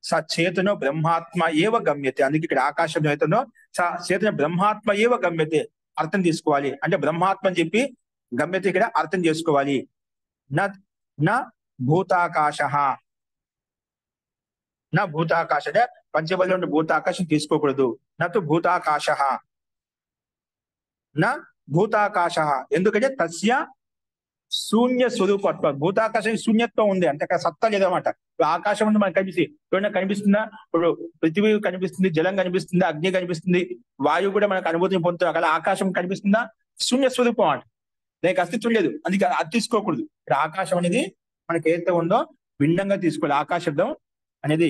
S1: సచేతనో బ్రహ్మాత్మ ఏవ గమ్యతే. అందుకే ఇక్కడ ఆకాశం చేతనో సచేతన బ్రహ్మాత్మ ఏవ గమ్యతే అర్థం తీసుకోవాలి. అంటే బ్రహ్మాత్మ అని చెప్పి గమ్యతే ఇక్కడ అర్థం చేసుకోవాలి. నా భూతాకాశ, నా భూతాకాశ అంటే పంచబలిలో ఉండే భూతాకాశం తీసుకోకూడదు. నతు భూతాకాశ, నా భూతాకాశ, ఎందుకంటే తస్య శూన్య స్వరూపత్వం. భూతాకాశం శూన్యత్వం ఉంది, అంటే అక్కడ సత్తా లేదన్నమాట. ఆకాశం అంటే మనకు కనిపిస్తుంది, ఏమైనా కనిపిస్తుందా? ఇప్పుడు పృథివీ కనిపిస్తుంది, జలం కనిపిస్తుంది, అగ్ని కనిపిస్తుంది, వాయువు కూడా మనకు అనుభూతిని పొందుతాం. అక్కడ ఆకాశం కనిపిస్తుందా? శూన్య స్వరూపం అంట, దానికి అస్తిత్వం లేదు. అందుకే అది తీసుకోకూడదు. ఇక్కడ ఆకాశం అనేది మనకి ఏదైతే ఉందో భిన్నంగా తీసుకోవాలి. ఆకాశబ్దం అనేది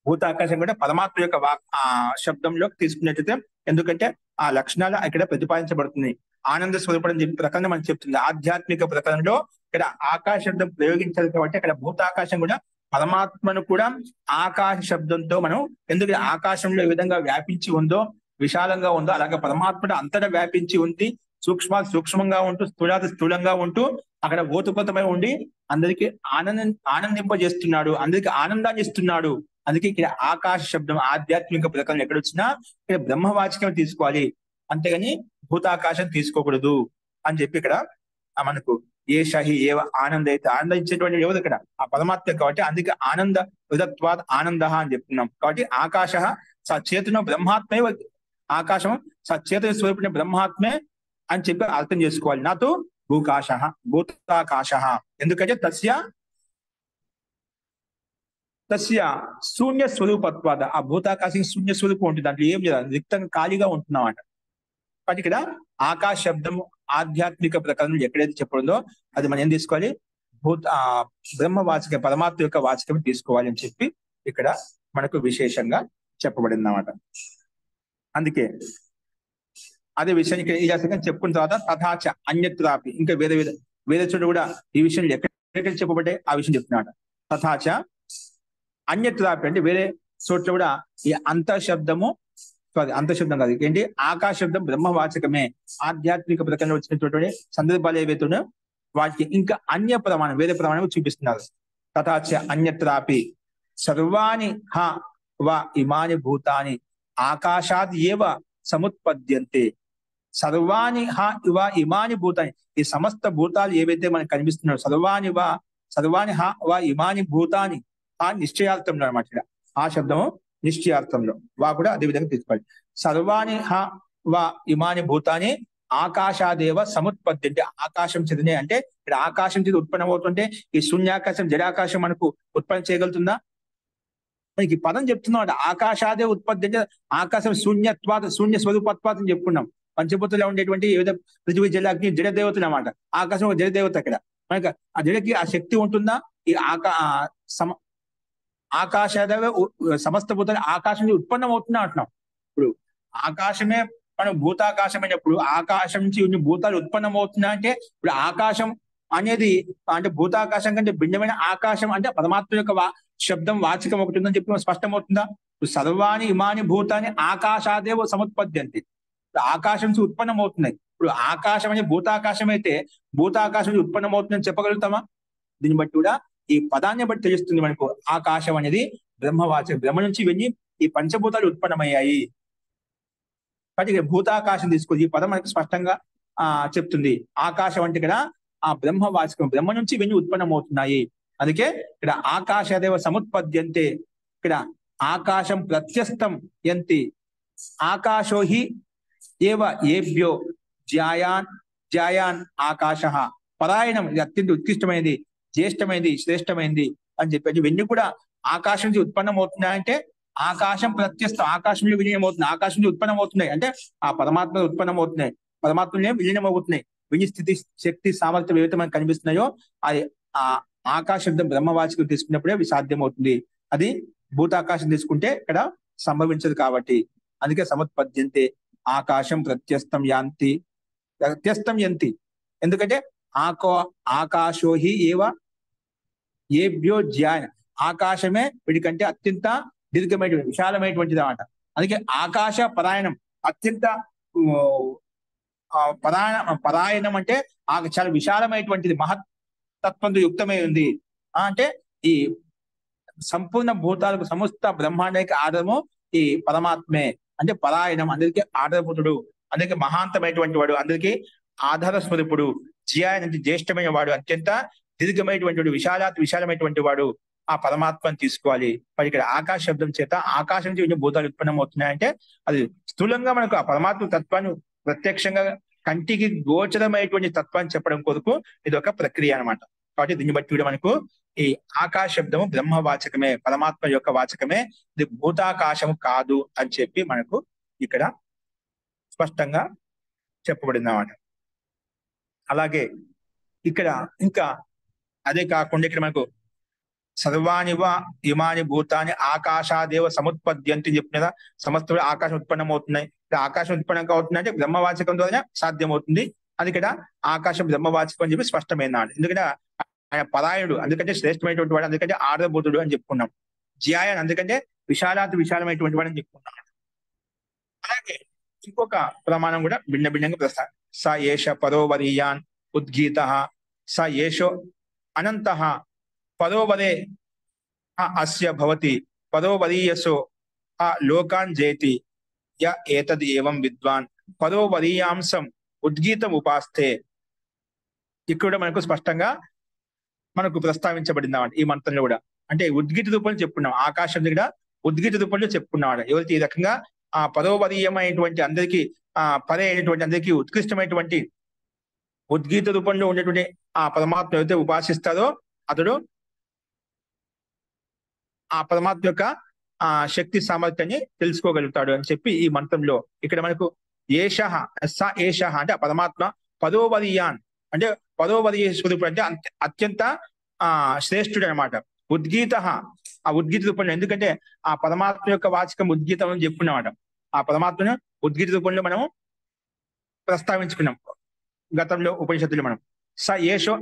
S1: భూతాకాశం కూడా పరమాత్మ యొక్క శబ్దంలో తీసుకున్నట్లయితే, ఎందుకంటే ఆ లక్షణాలు ఇక్కడ ప్రతిపాదించబడుతుంది. ఆనంద స్వరూపం చెప్పి ప్రకరణ మనకు చెప్తుంది. ఆధ్యాత్మిక ప్రకరణలో ఇక్కడ ఆకాశ శబ్దం ప్రయోగించాలి కాబట్టి అక్కడ భూతాకాశం కూడా పరమాత్మను కూడా ఆకాశ శబ్దంతో మనం, ఎందుకంటే ఆకాశంలో ఏ విధంగా వ్యాపించి ఉందో, విశాలంగా ఉందో, అలాగే పరమాత్మ అంతటా వ్యాపించి ఉంది. సూక్ష్మంగా ఉంటూ స్థూలంగా ఉంటూ అక్కడ ఓతుపోతమై ఉండి అందరికీ ఆనందింపజేస్తున్నాడు, అందరికి ఆనందాన్ని ఇస్తున్నాడు. అందుకే ఇక్కడ ఆకాశ శబ్దం ఆధ్యాత్మిక ప్రకరణ ఎక్కడొచ్చినా ఇక్కడ బ్రహ్మవాచకం తీసుకోవాలి, అంతేగాని భూతాకాశం తీసుకోకూడదు అని చెప్పి ఇక్కడ మనకు ఏషహి ఏవ ఆనంద అయితే ఆనందించేటువంటి ఎవరు ఇక్కడ ఆ పరమాత్మ కాబట్టి. అందుకే ఆనంద ఉదత్వాద్ ఆనంద అని చెప్తున్నాం. కాబట్టి ఆకాశ సచేతన బ్రహ్మాత్మే, ఆకాశం సచేతన స్వరూపిణ బ్రహ్మాత్మే అని చెప్పి అర్థం చేసుకోవాలి. నాతో భూకాశ భూతాకాశ, ఎందుకంటే తస్య శూన్య స్వరూపత్వాద, ఆ భూతాకాశం శూన్య స్వరూపం ఉంటుంది, దాంట్లో ఏం లేదు, రిక్తంగా ఖాళీగా ఉంటున్నాం. కాబట్టి ఇక్కడ ఆకాశ శబ్దము ఆధ్యాత్మిక ప్రకరణం ఎక్కడైతే చెప్పబడిందో అది మనం ఏం తీసుకోవాలి? బ్రహ్మవాచక పరమాత్మ యొక్క వాచకం తీసుకోవాలి అని చెప్పి ఇక్కడ మనకు విశేషంగా చెప్పబడింది అన్నమాట. అందుకే అదే విషయం ఇక్కడ ఈ రకంగా చెప్పుకున్న తర్వాత తథాచ అన్యత్రాపి, ఇంకా వేరే చోట కూడా ఈ విషయం ఎక్కడ చెప్పబడ్డాయి ఆ విషయం చెప్తున్నాడు. తథాచ అన్యత్రాపి అంటే వేరే చోట్ల కూడా ఈ అంతఃశబ్దము, అంతఃశబ్దం కాదు ఏంటి, ఆకాశ శబ్దం బ్రహ్మవాచకమే. ఆధ్యాత్మిక ప్రకరణలో వచ్చినటువంటి సందర్భాలు ఏవైతే వాటికి ఇంకా అన్య ప్రమాణం, వేరే ప్రమాణం చూపిస్తున్నారు. తథాచ అన్యత్రాపి సర్వాణి హ వా ఇమాని భూతాని ఆకాశాద్ ఏవ సముత్పద్యంతే. సర్వాణి హ వా ఇమాని భూతాని, ఈ సమస్త భూతాలు ఏవైతే మనకు కనిపిస్తున్నాయో, సర్వాణి హ వా ఇమాని భూతాని, ఆ నిశ్చయార్థంలో అనమాట. ఇక్కడ ఆ శబ్దము నిశ్చయార్థంలో, వా కూడా అదే విధంగా తీసుకోవాలి. సర్వాణి హ వా ఇమాని భూతాని ఆకాశాదేవ సముత్పత్తి, అంటే ఆకాశం చెందినే, అంటే ఇక్కడ ఆకాశం చేతి ఉత్పన్నం అవుతుంటే ఈ శూన్యాకాశం జడాకాశం మనకు ఉత్పన్నం చేయగలుగుతుందా? మనకి పదం చెప్తున్నాం, ఆకాశాదే ఉత్పత్తి అంటే ఆకాశం శూన్య స్వరూపత్వాత అని చెప్పుకున్నాం. పంచభూతంలో ఉండేటువంటి ఏదో పృథివీ జలాగ్ని జడదేవతలు అన్నమాట. ఆకాశం ఒక జడదేవత. అక్కడ మనకి ఆ జడకి ఆ శక్తి ఉంటుందా? ఈ ఆకాశాదేవ సమస్త భూతాలు ఆకాశం నుంచి ఉత్పన్నం అవుతున్నా అంటున్నాం. ఇప్పుడు ఆకాశమే మనం భూతాకాశమైనప్పుడు ఆకాశం నుంచి ఇన్ని భూతాలు ఉత్పన్నం అవుతున్నా అంటే ఇప్పుడు ఆకాశం అనేది అంటే భూతాకాశం కంటే భిన్నమైన ఆకాశం అంటే పరమాత్మ యొక్క శబ్దం వాచకం ఒకటి ఉందని చెప్పి స్పష్టమవుతుందా? సర్వాణి ఇమాని భూతాన్ని ఆకాశాదేవ సముత్పద్యంతి. ఇప్పుడు ఆకాశం నుంచి ఉత్పన్నం అవుతున్నాయి. ఇప్పుడు ఆకాశం అనేది భూతాకాశం అయితే భూతాకాశం నుంచి ఉత్పన్నం అవుతుందని చెప్పగలుగుతామా? దీన్ని బట్టి కూడా ఈ పదాన్ని బట్టి తెలుస్తుంది మనకు ఆకాశం అనేది బ్రహ్మవాచకం. బ్రహ్మ నుంచి ఇవన్నీ ఈ పంచభూతాలు ఉత్పన్నమయ్యాయి. కాబట్టి భూతాకాశం తీసుకుంది ఈ పదం మనకు స్పష్టంగా చెప్తుంది. ఆకాశం అంటే ఇక్కడ ఆ బ్రహ్మవాచకం, బ్రహ్మ నుంచి ఇవన్నీ ఉత్పన్నమవుతున్నాయి. అందుకే ఇక్కడ ఆకాశదేవ సముత్పద్యంతే, ఇక్కడ ఆకాశం ప్రత్యస్థం యంతి, ఆకాశోహి ఏవ ఏభ్యో జ్యాయాన్ జ్యాయాన్ ఆకాశ పరాయణం, ఇది అత్యంత ఉత్కృష్టమైనది, జ్యేష్టమైనది, శ్రేష్టమైనది అని చెప్పి ఇవన్నీ కూడా ఆకాశం నుంచి ఉత్పన్నం అవుతున్నాయంటే ఆకాశం ప్రత్యస్థం, ఆకాశంలో విలీనం అవుతుంది, ఆకాశం నుంచి ఉత్పన్నం అవుతున్నాయి అంటే ఆ పరమాత్మ ఉత్పన్నం అవుతున్నాయి, పరమాత్మనే విలీనం అవుతున్నాయి. విని స్థితి శక్తి సామర్థ్యం ఏవైతే మనకు కనిపిస్తున్నాయో అది ఆ ఆకాశ శబ్దం బ్రహ్మవాచకం తీసుకున్నప్పుడే అవి సాధ్యమవుతుంది. అది భూతాకాశం తీసుకుంటే ఇక్కడ సంభవించదు కాబట్టి. అందుకే సముత్పద్యంతే ఆకాశం ప్రత్యస్థం యాంతి, ప్రత్యస్థం యంతి. ఎందుకంటే ఆకాశోహి ఏవ ఏభ్యో జ్యాయ, ఆకాశమే వీడికంటే అత్యంత దీర్ఘమైనటువంటి విశాలమైనటువంటిది అన్నమాట. అందుకే ఆకాశ పరాయణం, అత్యంత పరాయణం అంటే చాలా విశాలమైనటువంటిది, మహత్తత్వంతో యుక్తమై ఉంది. అంటే ఈ సంపూర్ణ భూతాలకు సమస్త బ్రహ్మాండానికి ఆధారము ఈ పరమాత్మే. అంటే పరాయణం, అందరికీ ఆధారభూతుడు, అందరికీ మహాంతమైనటువంటి వాడు, అందరికీ ఆధార స్వరూపుడు. జియాయ అంటే జ్యేష్టమైన వాడు, అత్యంత దీర్ఘమైనటువంటి వాడు, విశాలమైనటువంటి వాడు ఆ పరమాత్మని తీసుకోవాలి. మరి ఇక్కడ ఆకాశ శబ్దం చేత ఆకాశం నుంచి ఎన్ని భూతాలు ఉత్పన్నం అవుతున్నాయంటే అది స్థూలంగా మనకు ఆ పరమాత్మ తత్వాన్ని ప్రత్యక్షంగా కంటికి గోచరమైనటువంటి తత్వాన్ని చెప్పడం కొరకు ఇది ఒక ప్రక్రియ అనమాట. కాబట్టి దీన్ని బట్టి కూడా మనకు ఈ ఆకాశ శబ్దము బ్రహ్మవాచకమే, పరమాత్మ యొక్క వాచకమే, ఇది భూతాకాశము కాదు అని చెప్పి మనకు ఇక్కడ స్పష్టంగా చెప్పబడింది అన్నమాట. అలాగే ఇక్కడ ఇంకా అదే కాకుండా ఇక్కడ మనకు సర్వానివ ఇమాని భూతాన్ని ఆకాశాదేవ సముత్పద్యంతి చెప్పిన కదా, సమస్త ఆకాశం ఉత్పన్నం అవుతున్నాయి. ఆకాశం ఉత్పన్నం అవుతుంది అంటే బ్రహ్మవాచకం ద్వారా సాధ్యమవుతుంది. అది ఇక్కడ ఆకాశం బ్రహ్మవాచకం అని చెప్పి స్పష్టమైన. ఎందుకంటే ఆయన పరాయణుడు, అందుకంటే శ్రేష్టమైనటువంటి వాడు, అందుకంటే ఆర్ధభూతుడు అని చెప్పుకున్నాం. జ్యాయన్ అందుకంటే విశాలమైనటువంటి వాడు అని చెప్పుకున్నాం. అలాగే ఇంకొక ప్రమాణం కూడా భిన్న భిన్నంగా ప్రస్తావ. స ఏష పరోవరీయాన్ ఉద్గీత, స ఏషో అనంత పరోవరే అస్య భవతి, పరోవరీయసో ఆ లోకాన్ జయతి య ఏతద్ ఏవం విద్వాన్ పరోవరీయాంశం ఉద్గీతం ఉపాస్తే. ఇక్కడ మనకు స్పష్టంగా మనకు ప్రస్తావించబడింది అన్నమాట ఈ మంత్రంలో కూడా. అంటే ఉద్గీత రూపంలో చెప్పుకున్నాం, ఆకాశం దగ్గర ఉద్గీత రూపంలో చెప్పుకున్నాడు. ఎవరికి ఈ రకంగా ఆ పరోవరీయమైనటువంటి అందరికీ పరే అయినటువంటి అందరికీ ఉత్కృష్టమైనటువంటి ఉద్గీత రూపంలో ఉండేటువంటి ఆ పరమాత్మ ఎవరైతే ఉపాసిస్తారో అతడు ఆ పరమాత్మ యొక్క ఆ శక్తి సామర్థ్యాన్ని తెలుసుకోగలుగుతాడు అని చెప్పి ఈ మంత్రంలో ఇక్కడ మనకు ఏషః స ఏషః అంటే ఆ పరమాత్మ పదోవరీయాన్ అంటే పదోవరీయ స్వరూపుడు అంటే అత్యంత శ్రేష్ఠుడు అనమాట. ఉద్గీత ఆ ఉద్గీత రూపంలో, ఎందుకంటే ఆ పరమాత్మ యొక్క వాచకం ఉద్గీతం అని చెప్పుకున్నమాట. ఆ పరమాత్మను ఉద్గీత రూపంలో మనం ప్రస్తావించుకున్నాం గతంలో ఉపనిషత్తులు మనం. స ఏషో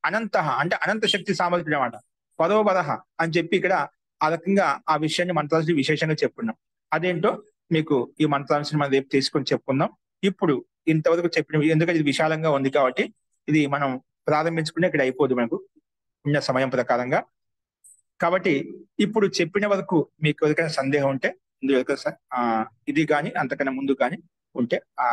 S1: అనంత అంటే అనంత శక్తి సామర్థ్యం అనమాట. పదోవరహ అని చెప్పి ఇక్కడ ఆ రకంగా ఆ విషయాన్ని మంత్రాంశం విశేషంగా చెప్పుకున్నాం. అదేంటో మీకు ఈ మంత్రాంశం మనం రేపు తీసుకొని చెప్పుకుందాం. ఇప్పుడు ఇంతవరకు చెప్పిన, ఎందుకంటే ఇది విశాలంగా ఉంది కాబట్టి ఇది మనం ప్రారంభించుకునే ఇక్కడ అయిపోదు మనకు ఉన్న సమయం ప్రకారంగా. కాబట్టి ఇప్పుడు చెప్పిన వరకు మీకు ఎవరికైనా సందేహం ఉంటే ఇది కానీ అంతకన్నా ముందు కానీ ఉంటే ఆ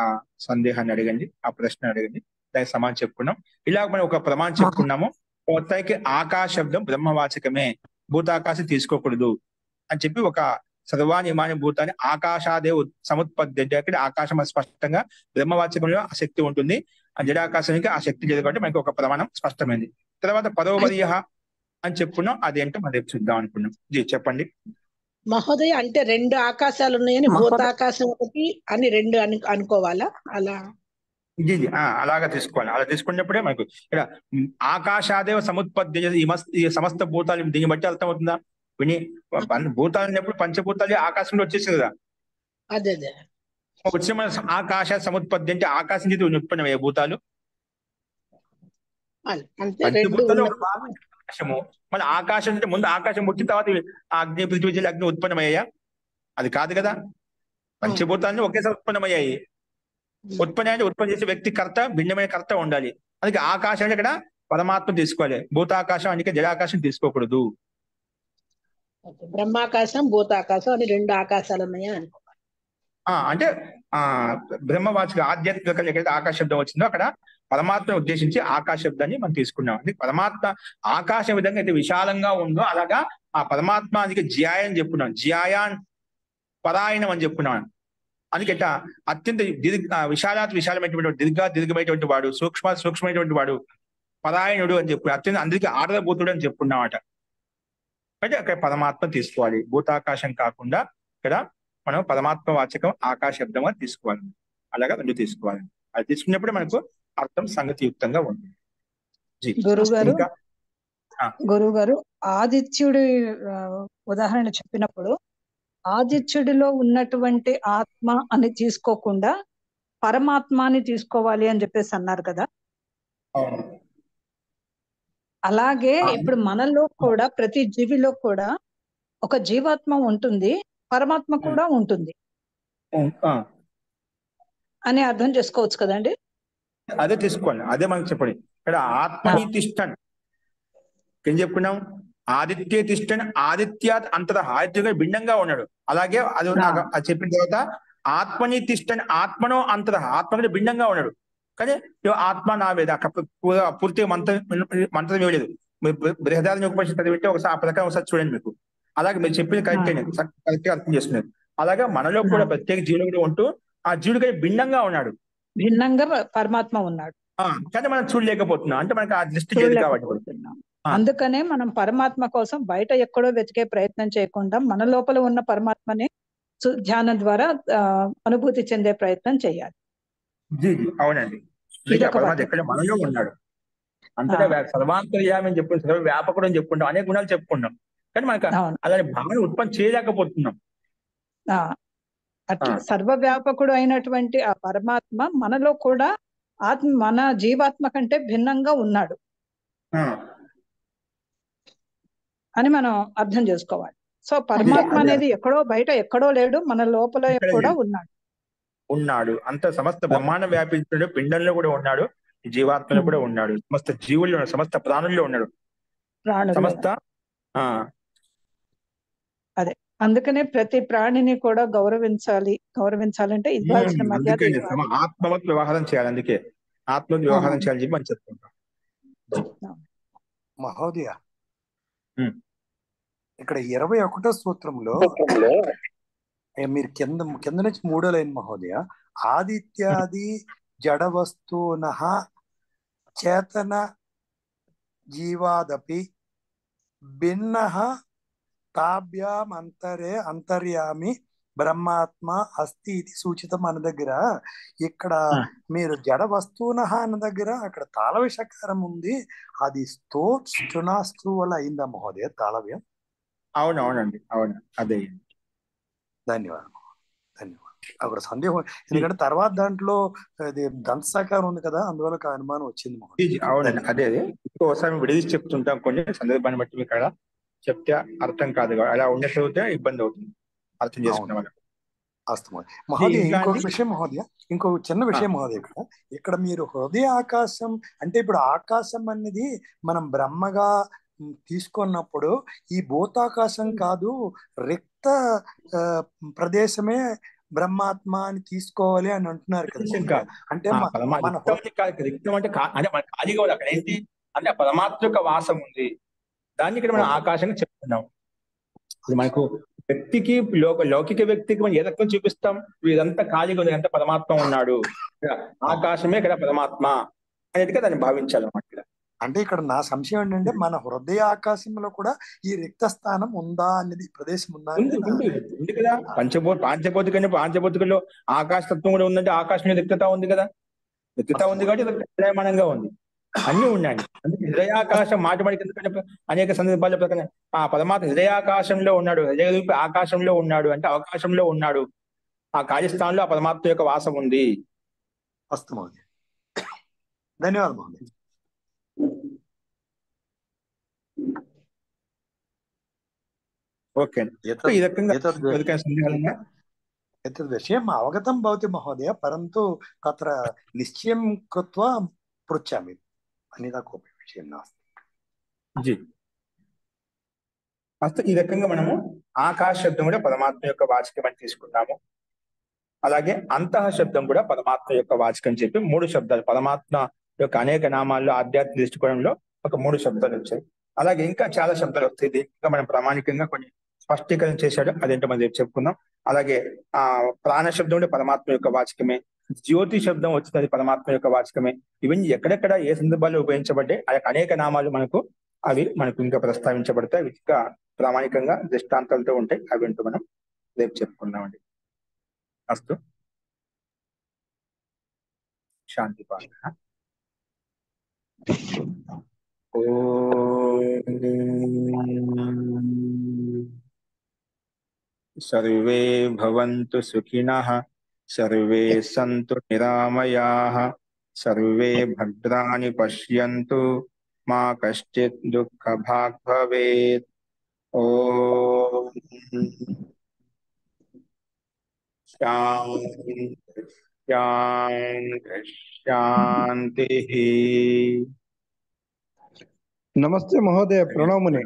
S1: సందేహాన్ని అడగండి, ఆ ప్రశ్న అడగండి, దానికి సమాధానం చెప్పుకున్నాం. ఇలా మనం ఒక ప్రమాణం చెప్పుకున్నాము. మొత్తానికి ఆకాశ శబ్దం బ్రహ్మవాచకమే, భూతాకాశం తీసుకోకూడదు అని చెప్పి ఒక సర్వాని ఇమాని భూతాన్ని ఆకాశాదే సముత్పత్తి అంటే అక్కడ ఆకాశం స్పష్టంగా బ్రహ్మవాచకంలో ఆ శక్తి ఉంటుంది, ఆ జడాకాశానికి ఆ శక్తి లేదు కాబట్టి మనకి ఒక ప్రమాణం స్పష్టమైంది. తర్వాత పరోవరీయ అని చెప్పుకున్నాం, అదేంటో మనం రేపు చూద్దాం అనుకున్నాం. జీ చెప్పండి
S2: మహోదయ. అంటే రెండు ఆకాశాలు ఉన్నాయని భూతాకాశం ఒకటి అని రెండు అనుకోవాలా? అలా
S1: జీ అలాగా తీసుకోవాలి. అలా తీసుకున్నప్పుడే మనకు ఇక్కడ ఆకాశాదేవ సముత్పత్తి ఈ సమస్త భూతాలు దీన్ని బట్టి అర్థమవుతుందా? విని భూతాలు అన్నప్పుడు పంచభూతాలు ఆకాశంలో వచ్చేసింది కదా.
S2: అదే
S1: వచ్చిన మన ఆకాశ సముత్పత్తి అంటే ఆకాశం చేతి ఉత్పన్నమయ్యే భూతాలు పంచభూతాలు ఒక భాగం ఆకాశము. మళ్ళీ ఆకాశం అంటే ముందు ఆకాశం పుట్టిన తర్వాత అగ్ని పృథ్వీ అగ్ని ఉత్పన్నమయ్యాయా? అది కాదు కదా. పంచభూతాన్ని ఒకేసారి ఉత్పన్నమయ్యాయి. ఉత్పత్తి అంటే ఉత్పత్తి చేసే వ్యక్తి కర్త, భిన్నమైన కర్త ఉండాలి. అందుకే ఆకాశం అంటే ఇక్కడ పరమాత్మ తీసుకోవాలి. భూతాకాశం అందుకే జడాకాశం తీసుకోకూడదు.
S2: బ్రహ్మాకాశం భూతాకాశం అని రెండు ఆకాశాలు ఉన్నాయా అనుకో.
S1: అంటే బ్రహ్మవాచక ఆధ్యాత్మిక ఎక్కడైతే ఆకాశ శబ్దం వచ్చిందో అక్కడ పరమాత్మను ఉద్దేశించి ఆకాశ శబ్దాన్ని మనం తీసుకున్నాం. అంటే పరమాత్మ ఆకాశం విధంగా అయితే విశాలంగా ఉందో అలాగా ఆ పరమాత్మ అందుకే జ్యాయ అని చెప్పుకున్నాం. జ్యాయాన్ పరాయణం అని చెప్పుకున్నాం. అందుకే అత్యంత విశాలమైనటువంటి దీర్ఘమైనటువంటి వాడు, సూక్ష్మమైనటువంటి వాడు, పరాయణుడు అని చెప్పు, అత్యంత అందరికీ ఆడబోతుడు అని చెప్పుకున్నామట. అంటే అక్కడ పరమాత్మ తీసుకోవాలి. భూతాకాశం కాకుండా ఇక్కడ మనం పరమాత్మ వాచకం ఆకాశ శబ్దంగా తీసుకోవాలి. అలాగా రెండు తీసుకోవాలి. అది తీసుకున్నప్పుడు మనకు అర్థం సంగతియుక్తంగా ఉంటుంది.
S3: గురువు గారు ఆదిత్యుడి ఉదాహరణ చెప్పినప్పుడు ఆదిత్యుడిలో ఉన్నటువంటి ఆత్మ అని తీసుకోకుండా పరమాత్మని తీసుకోవాలి అని చెప్పేసి అన్నారు కదా. అలాగే ఇప్పుడు మనలో కూడా ప్రతి జీవిలో కూడా ఒక జీవాత్మ ఉంటుంది, పరమాత్మ కూడా ఉంటుంది అని అర్థం చేసుకోవచ్చు కదండి.
S1: అదే తీసుకోవాలి. అదే మనకు చెప్పండి. ఇక్కడ ఆత్మని తిష్టన్ ఏం చెప్పుకున్నాం? ఆదిత్య తిష్టన్ ఆదిత్యాత్ అంతర ఆదిత్యుగా భిన్నంగా ఉన్నాడు. అలాగే అది చెప్పిన తర్వాత ఆత్మని తిష్టన్ ఆత్మనో అంతర ఆత్మ భిన్నంగా ఉన్నాడు. కానీ ఆత్మ నా వేద అక్కడ పూర్తిగా మంత్రం ఇవ్వలేదు. బృహదారణ్య ఉపనిషత్తు చదివితే ఒకసారి ఆ ప్రకారం ఒకసారి చూడండి. మీకు అలాగే మీరు చెప్పింది కరెక్ట్ గా అర్థం చేస్తున్నారు. అలాగే మనలో కూడా ప్రత్యేక జీవులు కూడా ఉంటూ ఆ జీవుడికి భిన్నంగా ఉన్నాడు,
S3: భిన్నంగా పరమాత్మ ఉన్నాడు.
S1: కానీ మనం చూడలేకపోతున్నాం. అంటే మనకి ఆ దృష్టి లేదు కాబట్టి.
S3: అందుకనే మనం పరమాత్మ కోసం బయట ఎక్కడో వెతికే ప్రయత్నం చేయకుండా మన లోపల ఉన్న పరమాత్మని ధ్యానం ద్వారా అనుభూతి చెందే ప్రయత్నం చేయాలి.
S1: అవునండి. ఎక్కడ మనలో ఉన్నాడు. అంతటా సర్వాంతర్యామి అని చెప్పుకుంటాం, సర్వ వ్యాపకుడు అని చెప్పుకుంటాం, అనేక గుణాలు చెప్పుకుంటాం. కానీ మనకు అలాంటి భావన ఉత్పత్తి చేయలేకపోతున్నాం.
S3: అట్లా సర్వవ్యాపకుడు అయినటువంటి ఆ పరమాత్మ మనలో కూడా మన జీవాత్మ కంటే భిన్నంగా ఉన్నాడు అని మనం అర్థం చేసుకోవాలి. సో పరమాత్మ అనేది ఎక్కడో బయట ఎక్కడో లేడు, మన లోపల కూడా
S1: ఉన్నాడు. అంత సమస్త బ్రహ్మాండం వ్యాపించాడు, పిండంలో కూడా ఉన్నాడు, జీవాత్మలో కూడా ఉన్నాడు, సమస్త జీవుల్లో, సమస్త ప్రాణుల్లో ఉన్నాడు, సమస్త.
S3: అదే అందుకనే ప్రతి ప్రాణిని కూడా గౌరవించాలంటే ఇవ్వాల్సిన మర్యాద
S1: ఆత్మవత్ వ్యవహారం చేయాలి. అందుకే ఆత్మ వ్యవహారం చేయాలని చెప్పి మనం చెప్తుంటాం.
S4: మహోదయ, ఇక్కడ 21వ సూత్రంలో మీరు కింద నుంచి 3వ లైన్ మహోదయ, ఆదిత్యాది జడ వస్తూనః చేతన జీవాదపి భిన్నః తాభ్యాం అంతర్యామి బ్రహ్మాత్మ అస్తి ఇది సూచితం అన్న దగ్గర, ఇక్కడ మీరు జడ వస్తువునః అన్న దగ్గర అక్కడ తాళవ్య షకారం ఉంది. అది స్తునాస్తు వల్ల అయిందా మహోదయ తాళవ్యం?
S1: అవునవునండి, అవును, అదే.
S4: ధన్యవాదాలు. అక్కడ సందేహం, ఎందుకంటే తర్వాత దాంట్లో అది దంతసాకారం ఉంది కదా, అందువల్ల అనుమానం వచ్చింది మహోదయ.
S1: అవునండి, అదే ఇంకోసారి విడిచి చెప్తుంటాం. కొన్ని సందర్భాన్ని బట్టి ఇక్కడ చెప్తే అర్థం కాదు, అలా ఉన్నట్లయితే ఇబ్బంది అవుతుంది అర్థం చేసుకునే వాళ్ళకి.
S4: మహోదయ ఇంకొక విషయం మహోదయ, ఇంకో చిన్న విషయం మహోదయ, ఇక్కడ మీరు హృదయ ఆకాశం అంటే ఇప్పుడు ఆకాశం అనేది మనం బ్రహ్మగా తీసుకున్నప్పుడు ఈ భూతాకాశం కాదు, రిక్త ప్రదేశమే బ్రహ్మాత్మ అని తీసుకోవాలి అని అంటున్నారు కదా. అంటే
S1: ఖాళీగా అక్కడ ఏంటి అంటే పరమాత్మ యొక్క వాసం ఉంది, దాన్ని ఇక్కడ మనం ఆకాశంగా చెప్తున్నాం. మనకు వ్యక్తికి లౌకిక వ్యక్తికి మనం ఏ రకం చూపిస్తాం, ఇదంతా ఖాళీగా ఉంది, అంతా పరమాత్మ ఉన్నాడు, ఆకాశమే ఇక్కడ పరమాత్మ అనేదిగా దాన్ని భావించాలన్నమాట.
S4: అంటే ఇక్కడ నా సంశయం ఏంటంటే మన హృదయ ఆకాశంలో కూడా ఈ రిక్త స్థానం ఉందా అనేది ప్రదేశం ఉందా?
S1: ఉంది కదా. పాంచభౌతికలో ఆకాశతత్వం కూడా ఉందంటే ఆకాశం మీద రిక్తత ఉంది కదా, రిక్తత ఉంది కాబట్టి ప్రయామానంగా ఉంది, అన్ని ఉన్నాయి. అందుకే హృదయాకాశం మాటబడికి ఎందుకంటే అనేక సందర్భాల ప్రకారం ఆ పరమాత్మ హృదయాకాశంలో ఉన్నాడు, హృదయ ఆకాశంలో ఉన్నాడు అంటే అవకాశంలో ఉన్నాడు, ఆ కార్యస్థానంలో ఆ పరమాత్మ యొక్క వాసం ఉంది.
S4: అస్తు మహోదయ, ధన్యవాదాలు మహోదయ.
S1: ఓకే, ఈ రకంగా సందేహాలున్నా
S4: एतद् विषयम् अवगतं भवति महोदय, परन्तु तत्र निश्चयं कृत्वा पृच्छामि, अन्यथा कोऽपि विषयः नास्ति।
S1: జీ అస్తు. ఈ రకంగా మనము ఆకాశ శబ్దం కూడా పరమాత్మ యొక్క వాచకం అని తీసుకున్నాము. అలాగే అంతః శబ్దం కూడా పరమాత్మ యొక్క వాచకం అని చెప్పి 3 శబ్దాలు పరమాత్మ యొక్క అనేక నామాల్లో ఆధ్యాత్మిక దృష్టికోణంలో ఒక 3 శబ్దాలు వచ్చాయి. అలాగే ఇంకా చాలా శబ్దాలు వస్తాయి. ఇంకా మనం ప్రామాణికంగా కొన్ని స్పష్టీకరణ చేశాడు, అదేంటో మనం రేపు చెప్పుకుందాం. అలాగే ప్రాణ శబ్దం కూడా పరమాత్మ యొక్క వాచకమే. జ్యోతి శబ్దం వచ్చినది పరమాత్మ యొక్క వాచకమే. ఇవన్నీ ఎక్కడెక్కడ ఏ సందర్భాల్లో ఉపయోగించబడ్డాయి ఆ యొక్క అనేక నామాలు మనకు ఇంకా ప్రస్తావించబడతాయి. ఇంకా ప్రామాణికంగా దృష్టాంతాలతో ఉంటాయి. అవి ఏంటో మనం రేపు చెప్పుకుందామండి. అస్తు. శాంతి పాలన. సర్వే భవంతు సుఖినః, సర్వే సంతు నిరామయాః, సర్వే భద్రాణి పశ్యంతు, మా కశ్చిత్ దుఃఖభాగ్ భవేత్. ఓం శాంతి శాంతి.
S5: నమస్తే మహోదయ, ప్రణవముని.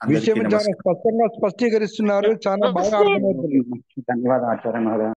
S5: విషయం చాలా స్పష్టంగా స్పష్టీకరిస్తున్నారు, చాలా బాగా అర్థమవుతుంది.
S6: ధన్యవాదాలు ఆచార్య మహోదయ.